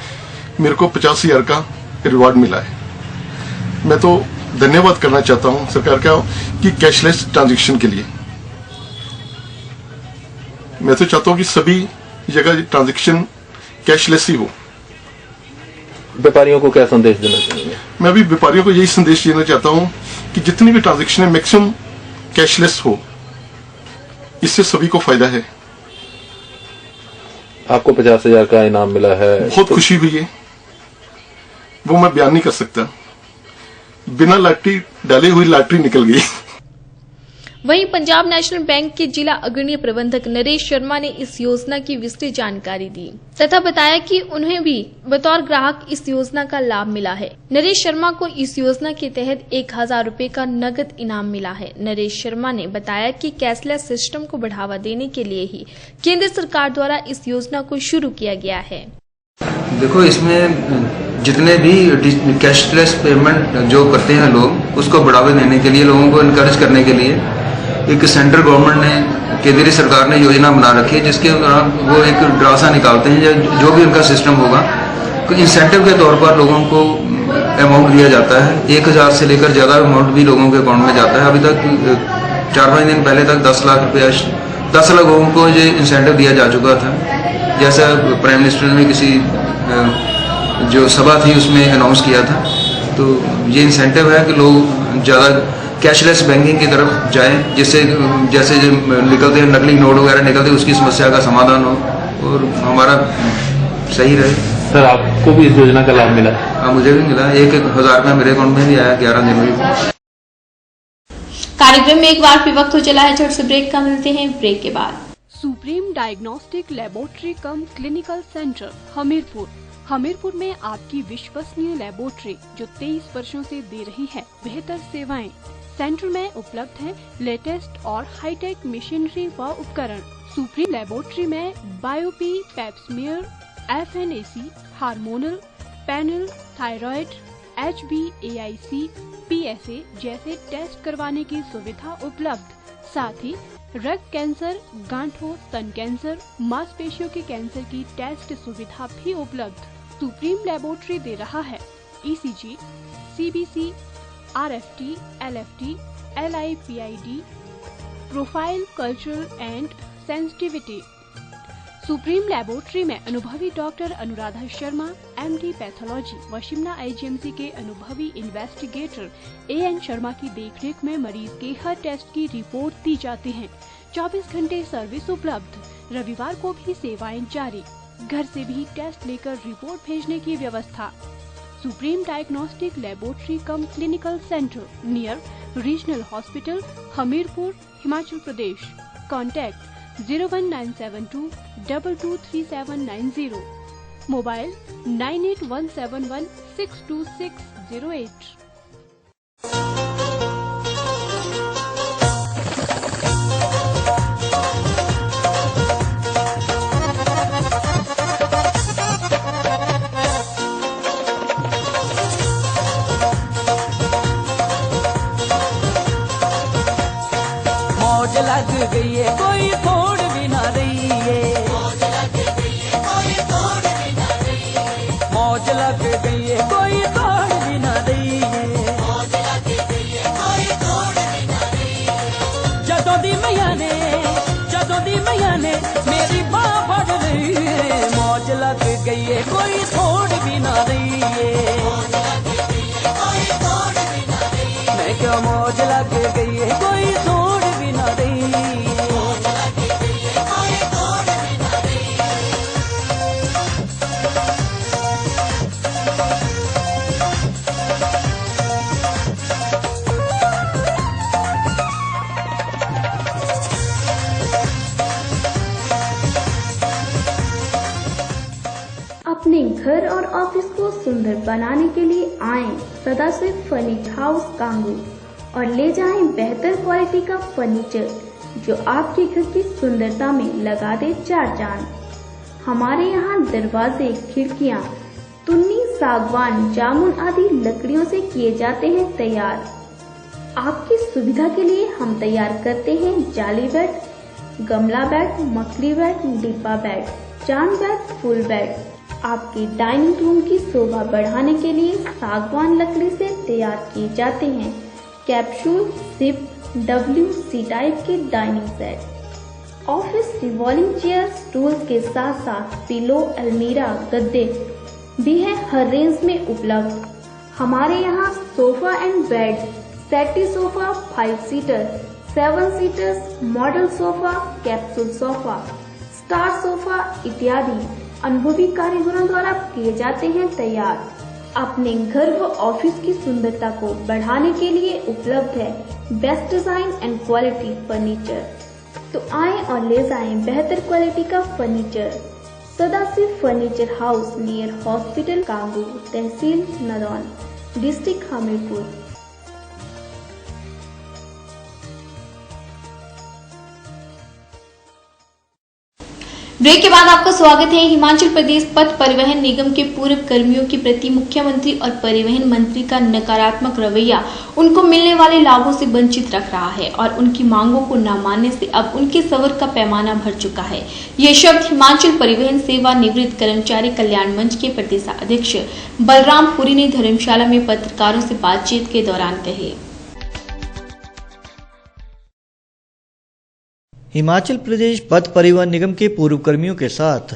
O: मेरे को 50,000 का रिवार्ड मिला है। मैं तो धन्यवाद करना चाहता हूं सरकार का कि कैशलेस ट्रांजैक्शन के लिए। मैं तो चाहता हूं कि सभी जगह ट्रांजैक्शन कैशलेस ही हो।
P: व्यापारियों को क्या संदेश देना चाहेंगे?
O: मैं भी व्यापारियों को यही संदेश देना चाहता हूं कि जितनी भी ट्रांजैक्शन है मैक्सिमम कैशलेस हो, इससे सभी को फायदा है।
P: आपको 50,000 का इनाम मिला है,
O: बहुत खुशी हुई है, वो मैं बयान नहीं कर सकता। बिना लॉटरी डाले हुई लॉटरी निकल गई।
A: वहीं पंजाब नेशनल बैंक के जिला अग्रणीय प्रबंधक नरेश शर्मा ने इस योजना की विस्तृत जानकारी दी तथा बताया कि उन्हें भी बतौर ग्राहक इस योजना का लाभ मिला है। नरेश शर्मा को इस योजना के तहत 1,000 रुपए का नगद इनाम मिला है। नरेश शर्मा ने बताया कि कैशलेस सिस्टम को बढ़ावा देने के लिए ही केंद्र सरकार द्वारा इस योजना को शुरू किया गया है।
Q: देखो, इसमें जितने भी कैशलेस पेमेंट जो करते हैं लोग, उसको बढ़ावा देने के लिए, लोगों को इनकरेज करने के लिए एक सेंट्रल गवर्नमेंट ने, केंद्रीय सरकार ने योजना बना रखी है, जिसके दौरान वो एक ड्रासा निकालते हैं। जो भी उनका सिस्टम होगा, तो इंसेंटिव के तौर पर लोगों को अमाउंट दिया जाता है। 1,000 से लेकर ज़्यादा अमाउंट भी लोगों के अकाउंट में जाता है। अभी तक 4-5 दिन पहले तक 10 लाख रुपया 10 लाख लोगों को ये इंसेंटिव दिया जा चुका था। जैसा प्राइम मिनिस्टर ने किसी जो सभा थी उसमें अनाउंस किया था। तो ये इंसेंटिव है कि लोग ज़्यादा कैशलेस बैंकिंग की तरफ जाएं, जिससे जैसे जो निकलते हैं नकली नोट वगैरह निकलते हैं, उसकी समस्या का समाधान हो और हमारा सही रहे।
P: सर, आपको भी इस योजना का लाभ मिला?
Q: हाँ, मुझे भी मिला। 1,000 रुपया मेरे अकाउंट में भी आया 11 दिन में।
A: कार्यक्रम में एक बार फिर वक्त हो चला है छोटे से ब्रेक का। मिलते हैं ब्रेक के बाद।
R: Supreme diagnostic laboratory cum clinical centre Hamirpur. Hamirpur में आपकी विश्वसनीय लेबोरेटरी जो 23 वर्षों से दे रही है बेहतर सेवाएं, सेंटर में उपलब्ध है लेटेस्ट और हाईटेक मशीनरी व उपकरण। सुप्रीम लेबोरेटरी में बायोपी, पेप्समियर, FNAC, hormonal, panel, thyroid, HbA1c, PSA जैसे टेस्ट करवाने की सुविधा उपलब्ध। साथ ही रक्त कैंसर, गांठों, स्तन कैंसर, मांसपेशियों के कैंसर की टेस्ट सुविधा भी उपलब्ध। सुप्रीम लेबोरेटरी दे रहा है ECG, CBC, RFT, LFT, LIPID, profile, cultural and sensitivity. Supreme laboratory में अनुभवी doctor Anuradha Sharma, MD pathology व शिमला IGMC के अनुभवी इन्वेस्टिगेटर AN शर्मा की देखरेख में मरीज के हर टेस्ट की रिपोर्ट दी जाती है। 24 घंटे सर्विस उपलब्ध। रविवार को भी सेवाएं जारी। घर से भी टेस्ट लेकर रिपोर्ट भेजने की व्यवस्था। Supreme diagnostic laboratory cum clinical centre near regional hospital, Hamirpur, Himachal Pradesh. Contact 01972 223790, mobile 9817162608।
S: मौज लग गई है कोई तोड़ भी ना रही है, मौज लग गई है कोई तोड़ भी ना रही है, मौज लग गई है कोई तोड़ भी ना रही है, मौज लग गई है कोई तोड़ भी ना रही है। जदों दी मैया ने मेरी बाँ फड़ रही है, मौज लग गई है कोई तोड़ भी ना रही है, मौज लग गई है कोई तोड़ भी ना रही है। मैं क्या मौज लग गई है कोई तोड़ भी ना रही है।
A: अपने घर और ऑफिस को सुंदर बनाने के लिए आएं सदाशिव फर्नीचर हाउस कांगू और ले जाएं बेहतर क्वालिटी का फर्नीचर जो आपके घर की सुंदरता में लगा दे चार चांद। हमारे यहाँ दरवाजे, खिड़कियाँ, तुन्नी, सागवान, जामुन आदि लकड़ियों से किए जाते हैं तैयार। आपकी सुविधा के लिए हम तैयार करते हैं जाली बेड, गमला बेड, मकड़ी बेड, डिब्बा बेड, चांद बेड, फुल बेड। आपके डाइनिंग रूम की शोभा बढ़ाने के लिए सागवान लकड़ी से तैयार किए जाते हैं कैप्सूल, सिप, WC टाइप के dining set. Office revolving chair, stools के साथ साथ पिलो, अलमीरा, गद्दे भी है हर रेंज में उपलब्ध। हमारे यहाँ sofa and bed, settee sofa, 5 seater, 7 seaters, model sofa, capsule sofa, star sofa इत्यादि अनुभवी कारीगरों द्वारा किए जाते हैं तैयार। अपने घर व ऑफिस की सुंदरता को बढ़ाने के लिए उपलब्ध है best design and quality furniture. तो आएं और ले जाएं बेहतर क्वालिटी का furniture. Sadashiv furniture house near hospital Kangu, तहसील नदौन, डिस्ट्रिक्ट हमीरपुर। ब्रेक के बाद आपका स्वागत है। हिमाचल प्रदेश पथ परिवहन निगम के पूर्व कर्मियों के प्रति मुख्यमंत्री और परिवहन मंत्री का नकारात्मक रवैया उनको मिलने वाले लाभों से वंचित रख रहा है और उनकी मांगों को न मानने से अब उनके सबर का पैमाना भर चुका है। ये शब्द हिमाचल परिवहन सेवा निवृत्त कर्मचारी कल्याण मंच के प्रदेशाध्यक्ष बलराम पुरी ने धर्मशाला में पत्रकारों से बातचीत के दौरान कहे।
J: हिमाचल प्रदेश पथ परिवहन निगम के पूर्व कर्मियों के साथ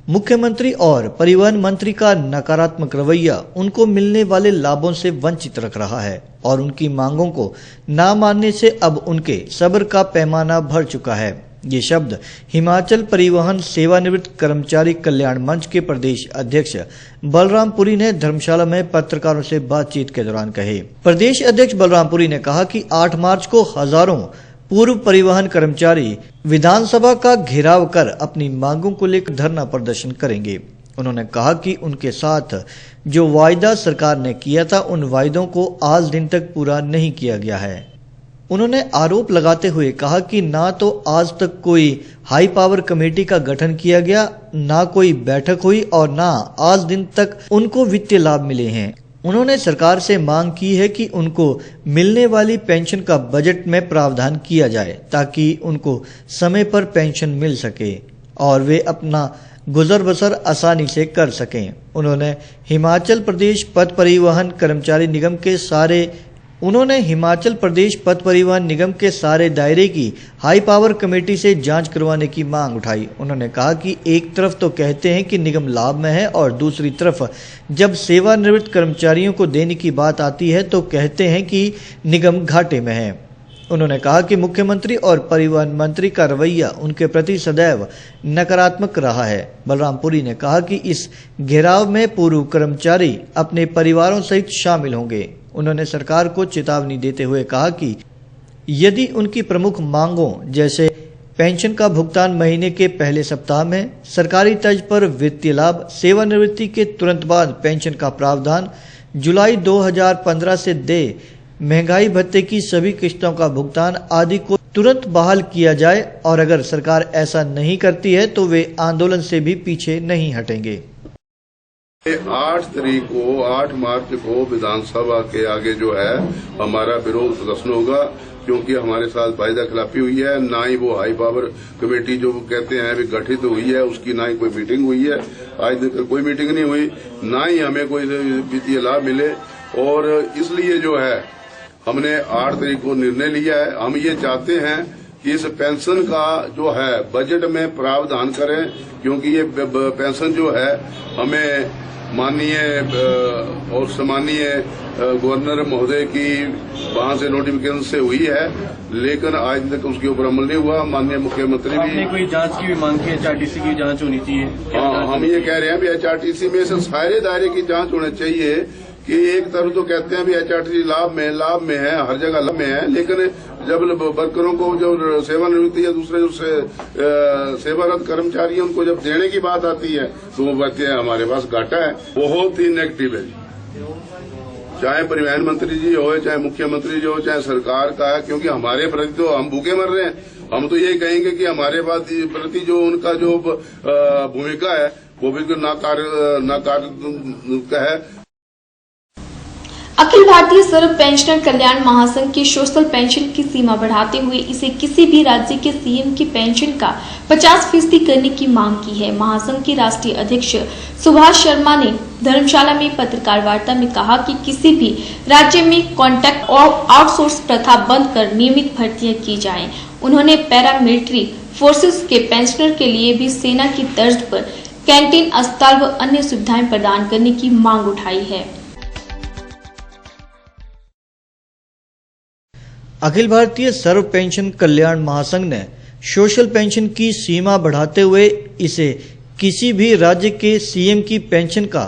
J: मुख्यमंत्री और परिवहन मंत्री का नकारात्मक रवैया उनको मिलने वाले लाभों से वंचित रख रहा है और उनकी मांगों को न मानने से अब उनके सब्र का पैमाना भर चुका है। ये शब्द हिमाचल परिवहन सेवानिवृत्त कर्मचारी कल्याण मंच के प्रदेश अध्यक्ष बलराम पुरी ने धर्मशाला में पत्रकारों से बातचीत के दौरान कहे। प्रदेश अध्यक्ष बलराम पुरी ने कहा कि 8 मार्च को हजारों पूर्व परिवहन कर्मचारी विधानसभा का घेराव कर अपनी मांगों को लेकर धरना प्रदर्शन करेंगे। उन्होंने कहा कि उनके साथ जो वायदा सरकार ने किया था उन वायदों को आज दिन तक पूरा नहीं किया गया है। उन्होंने आरोप लगाते हुए कहा कि ना तो आज तक कोई हाई पावर कमेटी का गठन किया गया, ना कोई बैठक हुई और ना आज दिन तक उनको वित्तीय लाभ मिले हैं। उन्होंने सरकार से मांग की है कि उनको मिलने वाली पेंशन का बजट में प्रावधान किया जाए ताकि उनको समय पर पेंशन मिल सके और वे अपना गुजर बसर आसानी से कर सकें। उन्होंने हिमाचल प्रदेश पथ परिवहन निगम के सारे दायरे की हाई पावर कमेटी से जांच करवाने की मांग उठाई। उन्होंने कहा कि एक तरफ तो कहते हैं कि निगम लाभ में है और दूसरी तरफ जब सेवानिवृत्त कर्मचारियों को देने की बात आती है तो कहते हैं कि निगम घाटे में है। उन्होंने कहा कि मुख्यमंत्री और परिवहन मंत्री का रवैया उनके प्रति सदैव नकारात्मक रहा है। बलरामपुरी ने कहा कि इस घेराव में पूर्व कर्मचारी अपने परिवारों सहित शामिल होंगे। उन्होंने सरकार को चेतावनी देते हुए कहा कि यदि उनकी प्रमुख मांगों जैसे पेंशन का भुगतान महीने के पहले सप्ताह में, सरकारी तर्ज पर वित्तीय लाभ, सेवानिवृत्ति के तुरंत बाद पेंशन का प्रावधान, जुलाई 2015 से दे महंगाई भत्ते की सभी किस्तों का भुगतान आदि को तुरंत बहाल किया जाए और अगर सरकार ऐसा नहीं करती है तो वे आंदोलन से भी पीछे नहीं हटेंगे।
T: 8 मार्च को विधानसभा के आगे जो है हमारा विरोध प्रदर्शन होगा, क्योंकि हमारे साथ वायदा खिलाफी हुई है। ना ही वो हाई पावर कमेटी जो कहते हैं भी गठित हुई है उसकी ना ही कोई मीटिंग हुई है, आज तक कोई मीटिंग नहीं हुई, ना ही हमें कोई वित्तीय लाभ मिले। और इसलिए जो है हमने 8 तारीख को निर्णय लिया है। हम ये चाहते हैं कि इस पेंशन का जो है बजट में प्रावधान करें, क्योंकि ये पेंशन जो है हमें माननीय और सम्मानीय गवर्नर महोदय की वहां से नोटिफिकेशन से हुई है, लेकिन आज तक उसके ऊपर अमल नहीं हुआ। माननीय मुख्यमंत्री भी
U: कोई जांच की भी मांग की, HRTC की जांच होनी चाहिए।
T: हाँ, हम ये कह रहे हैं भी HRTC में से सारे दायरे की जांच होनी चाहिए कि एक तरफ तो कहते हैं भी HRTC लाभ में है, हर जगह लाभ में है, लेकिन जब वर्करों को जो सेवानिवृत्ति या दूसरे जो सेवारत कर्मचारी हैं उनको जब देने की बात आती है तो वो कहते हैं हमारे पास घाटा है। बहुत ही नेगेटिव है, चाहे परिवहन मंत्री जी हो, चाहे मुख्यमंत्री जी हो, चाहे सरकार का है, क्योंकि हमारे प्रति तो हम भूखे मर रहे हैं। हम तो यही कहेंगे कि हमारे प्रति जो उनका जो भूमिका है वो बिल्कुल नाकार है।
A: अखिल भारतीय सर्व पेंशनर कल्याण महासंघ की सोशल पेंशन की सीमा बढ़ाते हुए इसे किसी भी राज्य के सीएम की पेंशन का 50% करने की मांग की है। महासंघ के राष्ट्रीय अध्यक्ष सुभाष शर्मा ने धर्मशाला में पत्रकार वार्ता में कहा कि किसी भी राज्य में कॉन्ट्रैक्ट और आउटसोर्स प्रथा बंद कर नियमित भर्तियां की जाएं। उन्होंने पैरामिलिट्री फोर्सेस के पेंशनर के लिए भी सेना की तर्ज पर कैंटीन, अस्पताल व अन्य सुविधाएं प्रदान करने की मांग उठाई है।
J: अखिल भारतीय सर्व पेंशन कल्याण महासंघ ने सोशल पेंशन की सीमा बढ़ाते हुए इसे किसी भी राज्य के सीएम की पेंशन का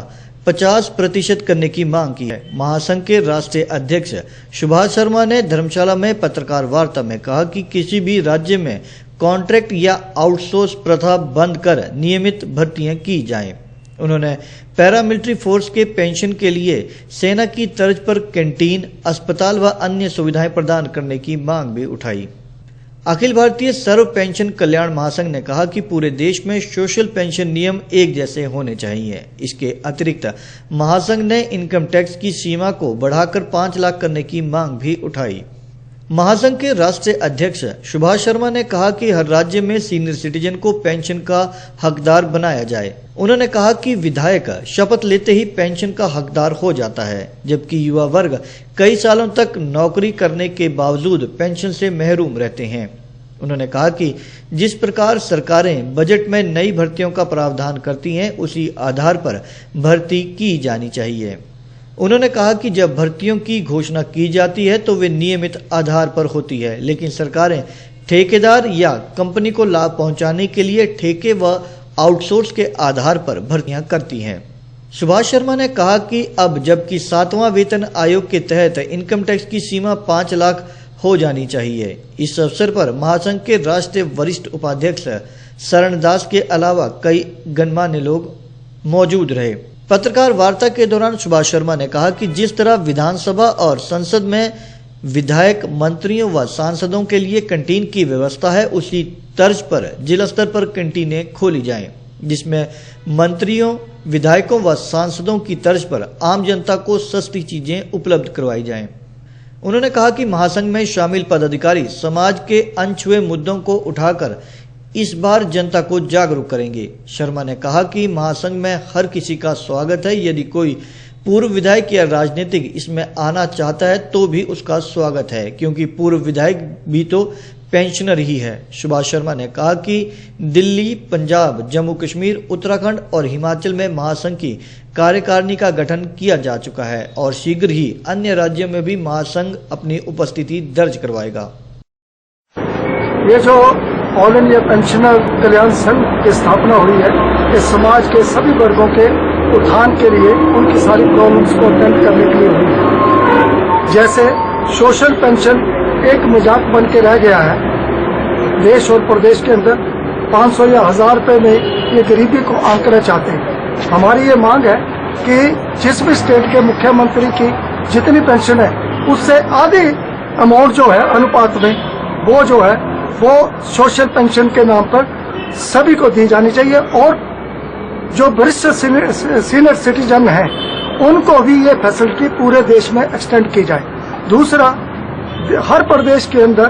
J: 50% करने की मांग की है। महासंघ के राष्ट्रीय अध्यक्ष सुभाष शर्मा ने धर्मशाला में पत्रकार वार्ता में कहा कि किसी भी राज्य में कॉन्ट्रैक्ट या आउटसोर्स प्रथा बंद कर नियमित भर्तियां की जाएं। उन्होंने पैरामिलिट्री फोर्स के पेंशन के लिए सेना की तर्ज पर कैंटीन, अस्पताल व अन्य सुविधाएं प्रदान करने की मांग भी उठाई। अखिल भारतीय सर्व पेंशन कल्याण महासंघ ने कहा कि पूरे देश में सोशल पेंशन नियम एक जैसे होने चाहिए। इसके अतिरिक्त महासंघ ने इनकम टैक्स की सीमा को बढ़ाकर 5 लाख करने की मांग भी उठाई। महासंघ के राष्ट्रीय अध्यक्ष सुभाष शर्मा ने कहा कि हर राज्य में सीनियर सिटीजन को पेंशन का हकदार बनाया जाए। उन्होंने कहा कि विधायक शपथ लेते ही पेंशन का हकदार हो जाता है, जबकि युवा वर्ग कई सालों तक नौकरी करने के बावजूद पेंशन से महरूम रहते हैं। उन्होंने कहा कि जिस प्रकार सरकारें बजट में नई भर्तियों का प्रावधान करती हैं, उसी आधार पर भर्ती की जानी चाहिए। उन्होंने कहा कि जब भर्तियों की घोषणा की जाती है तो वे नियमित आधार पर होती है, लेकिन सरकारें ठेकेदार या कंपनी को लाभ पहुंचाने के लिए ठेके व आउटसोर्स के आधार पर भर्तियां करती हैं। सुभाष शर्मा ने कहा कि अब जबकि 7वां वेतन आयोग के तहत इनकम टैक्स की सीमा 5 लाख हो जानी चाहिए। इस अवसर पर महासंघ के राष्ट्रीय वरिष्ठ उपाध्यक्ष शरण दास के अलावा कई गणमान्य लोग मौजूद रहे। पत्रकार वार्ता के दौरान सुभाष शर्मा ने कहा कि जिस तरह विधानसभा और संसद में विधायक, मंत्रियों व सांसदों के लिए कैंटीन की व्यवस्था है, उसी तर्ज पर जिला स्तर पर कैंटीनें खोली जाएं, जिसमें मंत्रियों, विधायकों व सांसदों की तर्ज पर आम जनता को सस्ती चीजें उपलब्ध करवाई जाएं। उन्होंने कहा कि महासंघ में शामिल पदाधिकारी समाज के अनछुए मुद्दों को उठाकर इस बार जनता को जागरूक करेंगे। शर्मा ने कहा कि महासंघ में हर किसी का स्वागत है, यदि कोई पूर्व विधायक या राजनीतिक इसमें आना चाहता है तो भी उसका स्वागत है, क्योंकि पूर्व विधायक भी तो पेंशनर ही है। सुभाष शर्मा ने कहा कि दिल्ली, पंजाब, जम्मू कश्मीर, उत्तराखंड और हिमाचल में महासंघ की कार्यकारिणी का गठन किया जा चुका है और शीघ्र ही अन्य राज्यों में भी महासंघ अपनी उपस्थिति दर्ज करवाएगा।
B: ये जो ऑल इंडिया पेंशनर कल्याण संघ की स्थापना हुई है, इस समाज के सभी वर्गों के उत्थान के लिए, उनकी सारी प्रॉब्लम्स को अटेंड करने के लिए हुई है। जैसे सोशल पेंशन एक मजाक बन के रह गया है देश और प्रदेश के अंदर, 500 या 1000 रुपए में ये गरीबी को आंकना चाहते हैं। हमारी ये मांग है कि जिस भी स्टेट के मुख्यमंत्री की जितनी पेंशन है उससे आधी अमाउंट जो है अनुपात में वो जो है वो सोशल पेंशन के नाम पर सभी को दी जानी चाहिए और जो वरिष्ठ सीनियर सिटीजन हैं उनको भी ये फैसिलिटी पूरे देश में एक्सटेंड की जाए। दूसरा, हर प्रदेश के अंदर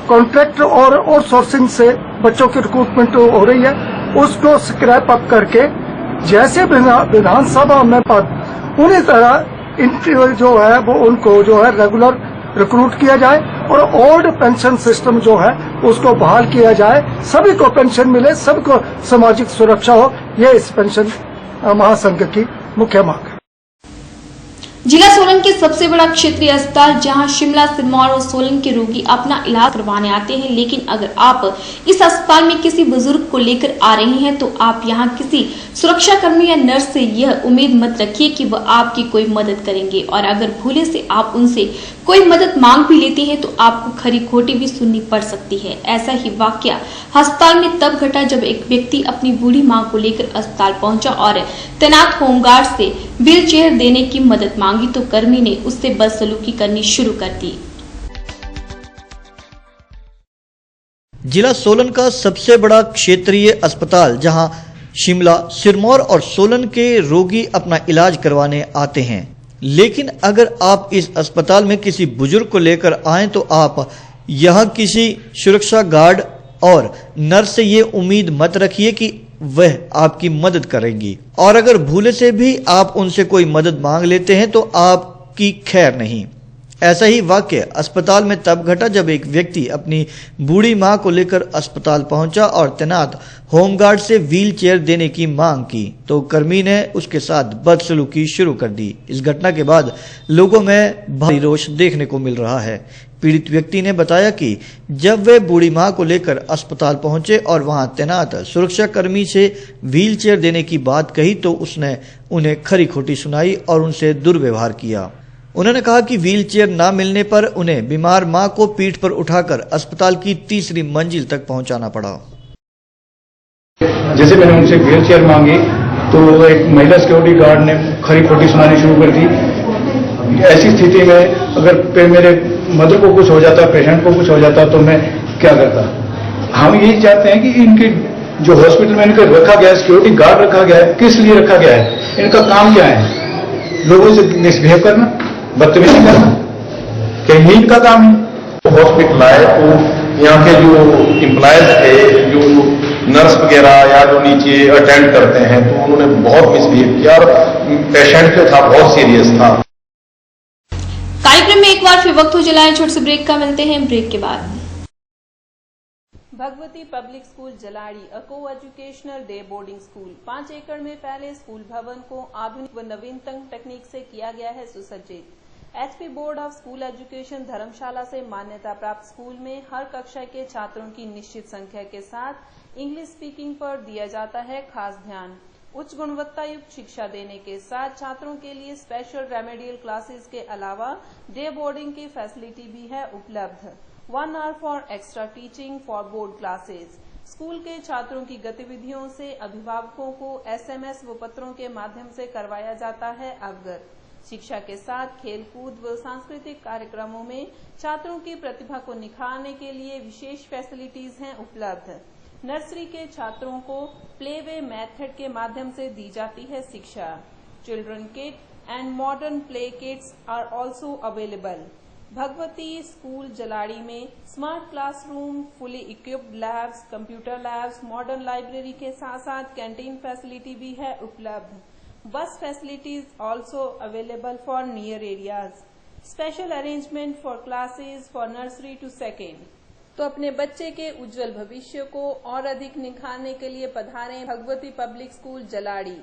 B: कॉन्ट्रैक्ट और आउटसोर्सिंग से बच्चों की रिक्रूटमेंट हो रही है, उसको स्क्रैप अप करके जैसे विधानसभा में पद उन्हीं तरह जो है वो उनको जो है रेगुलर रिक्रूट किया जाए और ओल्ड पेंशन सिस्टम जो है उसको बहाल किया जाए, सभी को पेंशन मिले, सबको सामाजिक सुरक्षा हो। यह इस पेंशन महासंघ की मुख्य मांग है।
A: जिला सोलन के सबसे बड़ा क्षेत्रीय अस्पताल, जहां शिमला, सिरमौर और सोलन के रोगी अपना इलाज करवाने आते हैं, लेकिन अगर आप इस अस्पताल में किसी बुजुर्ग को लेकर आ रहे हैं तो आप यहां किसी सुरक्षा कर्मी या नर्स से यह उम्मीद मत रखिए कि वह आपकी कोई मदद करेंगे, और अगर भूले से आप उनसे कोई मदद मांग भी लेते हैं तो आपको खरी खोटी भी सुननी पड़ सकती है। ऐसा ही वाकया अस्पताल में तब घटा जब एक व्यक्ति अपनी बूढ़ी मां को लेकर अस्पताल पहुंचा और तैनात होमगार्ड से व्हील चेयर देने की मदद मांगी तो कर्मी ने उससे बदसलूकी करनी शुरू कर दी।
J: जिला सोलन का सबसे बड़ा क्षेत्रीय अस्पताल, जहां शिमला, सिरमौर और सोलन के रोगी अपना इलाज करवाने आते हैं, लेकिन अगर आप इस अस्पताल में किसी बुजुर्ग को लेकर आएं तो आप यहां किसी सुरक्षा गार्ड और नर्स से ये उम्मीद मत रखिए कि वह आपकी मदद करेंगी, और अगर भूले से भी आप उनसे कोई मदद मांग लेते हैं तो आपकी खैर नहीं। ऐसा ही वाक्य अस्पताल में तब घटा जब एक व्यक्ति अपनी बूढ़ी मां को लेकर अस्पताल पहुंचा और तैनात होमगार्ड से व्हील चेयर देने की मांग की तो कर्मी ने उसके साथ बदसलूकी शुरू कर दी। इस घटना के बाद लोगों में भारी रोष देखने को मिल रहा है। पीड़ित व्यक्ति ने बताया कि जब वे बूढ़ी मां को लेकर अस्पताल पहुंचे और वहां तैनात सुरक्षा कर्मी से व्हील चेयर देने की बात कही तो उसने उन्हें खरी खोटी सुनाई और उनसे दुर्व्यवहार किया। उन्होंने कहा कि व्हील चेयर न मिलने पर उन्हें बीमार मां को पीठ पर उठाकर अस्पताल की 3री मंजिल तक पहुंचाना पड़ा।
V: जैसे मैंने उनसे व्हील चेयर मांगी तो एक महिला सिक्योरिटी गार्ड ने खरी खोटी सुनानी शुरू कर दी। ऐसी स्थिति में अगर मेरे मदर को कुछ हो जाता, पेशेंट को कुछ हो जाता तो मैं क्या करता। हम यही चाहते हैं कि इनके जो हॉस्पिटल में इनको रखा गया है, सिक्योरिटी गार्ड रखा गया है, किस लिए रखा गया है, इनका काम क्या है? लोगों से मिसबिहेव करना, बदतमीजी करना, क्या यही इनका काम है?
W: हॉस्पिटल आए तो यहाँ के जो एम्प्लॉयज थे, जो नर्स वगैरह या जो नीचे अटेंड करते हैं, तो उन्होंने बहुत मिसबिहेव किया और पेशेंट जो था बहुत सीरियस था।
A: कार्यक्रम में एक बार फिर वक्त हो चला है छोटे से ब्रेक का, मिलते हैं ब्रेक के बाद।
X: भगवती पब्लिक स्कूल जलाड़ी, अ को एजुकेशनल डे बोर्डिंग स्कूल। 5 एकड़ में फैले स्कूल भवन को आधुनिक व नवीनतम तकनीक से किया गया है सुसज्जित। HP board of school education Dharamshala से मान्यता प्राप्त स्कूल में हर कक्षा के छात्रों की निश्चित संख्या के साथ इंग्लिश स्पीकिंग पर दिया जाता है खास ध्यान। उच्च गुणवत्ता युक्त शिक्षा देने के साथ छात्रों के लिए स्पेशल रेमेडियल क्लासेस के अलावा डे बोर्डिंग की फैसिलिटी भी है उपलब्ध। 1 hour for extra teaching for board classes. School के छात्रों की गतिविधियों से अभिभावकों को SMS व पत्रों के माध्यम से करवाया जाता है अवगत। शिक्षा के साथ खेलकूद व सांस्कृतिक कार्यक्रमों में छात्रों की प्रतिभा को निखारने के लिए विशेष फैसिलिटीज हैं उपलब्ध। नर्सरी के छात्रों को प्लेवे मेथड के माध्यम से दी जाती है शिक्षा। Children kit and modern play kits are also available. Bhagwati school Jalari में smart classroom, fully equipped labs, computer labs, modern library के साथ साथ कैंटीन फैसिलिटी भी है उपलब्ध। Bus facilities also available for near areas. Special arrangement for classes for nursery to second. तो अपने बच्चे के उज्जवल भविष्य को और अधिक निखारने के लिए पधारें Bhagwati public school Jalari.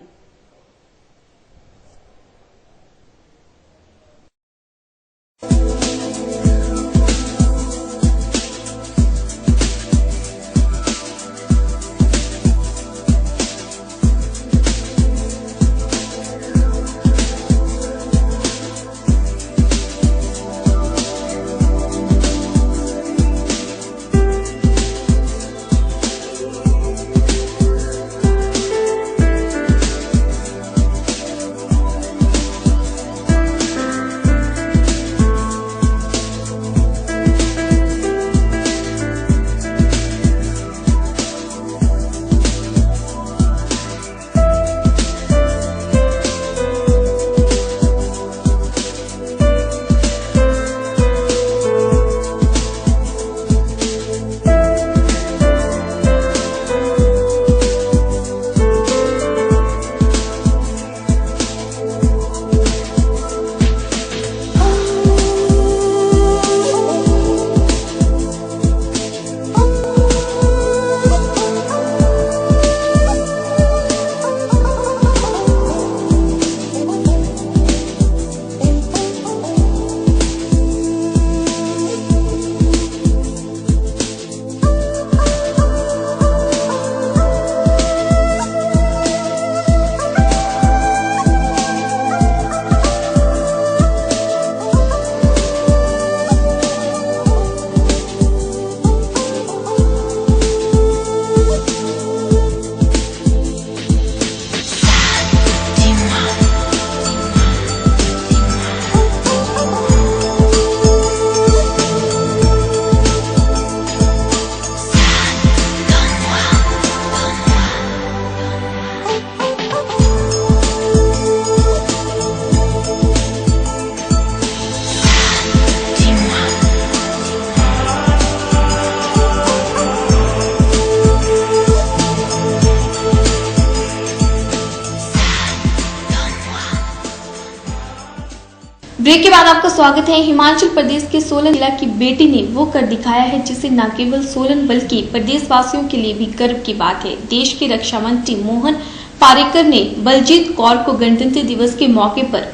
A: Break के बाद आपका स्वागत है। हिमाचल प्रदेश के सोलन जिला की बेटी ने वो कर दिखाया है जिसे न केवल सोलन बल्कि प्रदेशवासियों के लिए भी गर्व की बात है। देश के रक्षा मंत्री मोहन पारेकर ने बलजीत कौर को गणतंत्र दिवस के मौके पर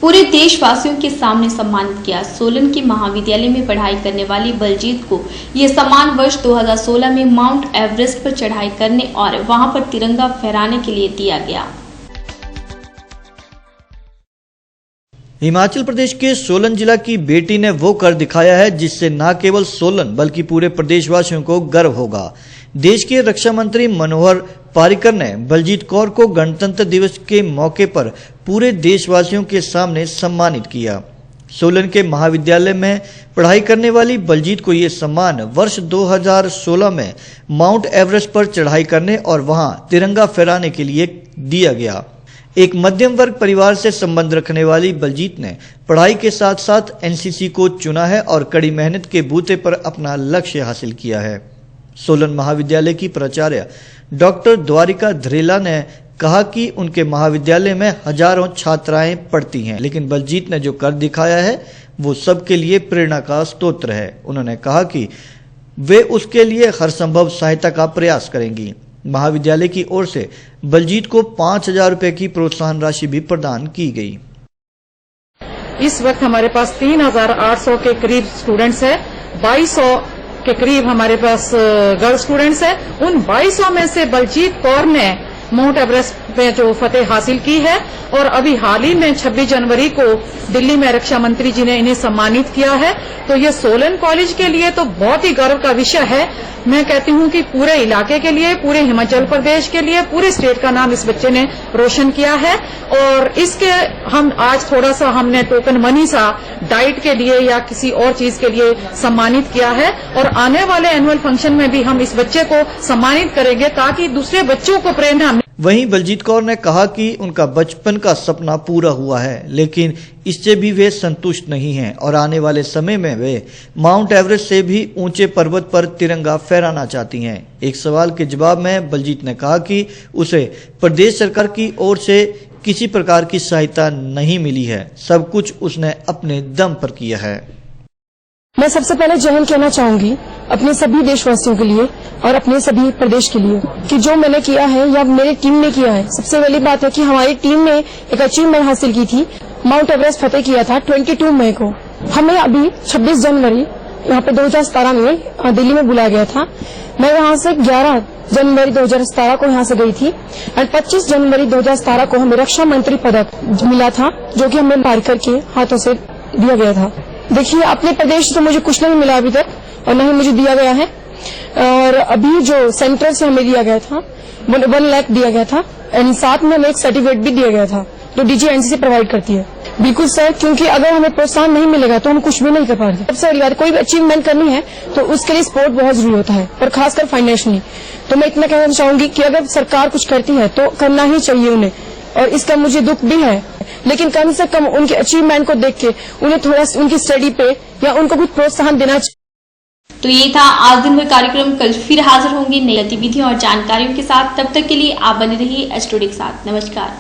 A: पूरे देशवासियों के सामने सम्मानित किया। सोलन के महाविद्यालय में पढ़ाई करने वाली बलजीत को यह सम्मान वर्ष 2016 में माउंट एवरेस्ट पर चढ़ाई करने और वहां पर तिरंगा फहराने के लिए दिया गया।
J: हिमाचल प्रदेश के सोलन जिला की बेटी ने वो कर दिखाया है जिससे न केवल सोलन बल्कि पूरे प्रदेशवासियों को गर्व होगा। देश के रक्षा मंत्री मनोहर पारिकर ने बलजीत कौर को गणतंत्र दिवस के मौके पर पूरे देशवासियों के सामने सम्मानित किया। सोलन के महाविद्यालय में पढ़ाई करने वाली बलजीत को ये सम्मान वर्ष 2016 में माउंट एवरेस्ट पर चढ़ाई करने और वहां तिरंगा फहराने के लिए दिया गया। एक मध्यम वर्ग परिवार से संबंध रखने वाली बलजीत ने पढ़ाई के साथ साथ एनसीसी को चुना है और कड़ी मेहनत के बूते पर अपना लक्ष्य हासिल किया है। सोलन महाविद्यालय की प्राचार्य डॉक्टर द्वारिका धरेला ने कहा कि उनके महाविद्यालय में हजारों छात्राएं पढ़ती हैं, लेकिन बलजीत ने जो कर दिखाया है वो सबके लिए प्रेरणा का स्रोत है। उन्होंने कहा कि वे उसके लिए हर संभव सहायता का प्रयास करेंगी। महाविद्यालय की ओर से बलजीत को 5,000 रुपए की प्रोत्साहन राशि भी प्रदान की गई।
C: इस वक्त हमारे पास 3,800 के करीब स्टूडेंट्स है, 2,200 के करीब हमारे पास गर्ल स्टूडेंट्स है। उन 2,200 में से बलजीत कौर ने माउंट एवरेस्ट पे जो फतेह हासिल की है। और अभी हाल ही में 26 जनवरी को दिल्ली में रक्षा मंत्री जी ने इन्हें सम्मानित किया है। तो ये सोलन कॉलेज के लिए तो बहुत ही गर्व का विषय है। मैं कहती हूँ कि पूरे इलाके के लिए, पूरे हिमाचल प्रदेश के लिए, पूरे स्टेट का नाम इस बच्चे ने रोशन किया है। और इसके हम आज थोड़ा सा हमने टोकन मनी सा डाइट के लिए या किसी और चीज के लिए सम्मानित किया है। और आने वाले एनुअल फंक्शन में भी हम इस बच्चे को सम्मानित करेंगे ताकि दूसरे बच्चों को प्रेरणा मिले।
J: वहीं बलजीत कौर ने कहा कि उनका बचपन का सपना पूरा हुआ है, लेकिन इससे भी वे संतुष्ट नहीं हैं और आने वाले समय में वे माउंट एवरेस्ट से भी ऊंचे पर्वत पर तिरंगा फहराना चाहती हैं। एक सवाल के जवाब में बलजीत ने कहा कि उसे प्रदेश सरकार की ओर से किसी प्रकार की सहायता नहीं मिली है, सब कुछ उसने अपने दम पर किया है।
D: मैं सबसे पहले जय हिंद कहना चाहूंगी अपने सभी देशवासियों के लिए और अपने सभी प्रदेश के लिए कि जो मैंने किया है या मेरी टीम ने किया है। सबसे पहली बात है कि हमारी टीम ने एक अचीवमेंट हासिल की थी, माउंट एवरेस्ट फतेह किया था 22 मई को। हमें अभी 26 जनवरी यहाँ पे 2017 में दिल्ली में बुलाया गया था। मैं यहाँ से 11 जनवरी 2017 को यहाँ से गई थी और 25 जनवरी 2017 को हमें रक्षा मंत्री पदक मिला था, जो कि हमें पारिकर के हाथों से दिया गया था। देखिए, अपने प्रदेश से मुझे कुछ नहीं मिला अभी तक और न ही मुझे दिया गया है। और अभी जो सेंटर से हमें दिया गया था 1 लाख दिया गया था एंड साथ में हमें एक सर्टिफिकेट भी दिया गया था जो डीजी एनसीसी प्रोवाइड करती है। बिल्कुल सर, क्योंकि अगर हमें प्रोत्साहन नहीं मिलेगा तो हम कुछ भी नहीं कर पाएंगे। सबसे बड़ी बात, कोई भी अचीवमेंट करनी है तो उसके लिए सपोर्ट बहुत जरूरी होता है और खासकर फाइनेंशियली। तो मैं इतना कहना चाहूंगी कि अगर सरकार कुछ करती है तो करना ही चाहिए उन्हें, और इसका मुझे दुख भी है, लेकिन कम से कम उनके अचीवमेंट को देख के उन्हें थोड़ा उनकी स्टडी पे या उनको कुछ प्रोत्साहन देना चाहिए।
A: तो ये था आज दिन भर कार्यक्रम। कल फिर हाजिर होंगे नई गतिविधियों और जानकारियों के साथ। तब तक के लिए आप बने रहिए एस्टोडी के साथ। नमस्कार।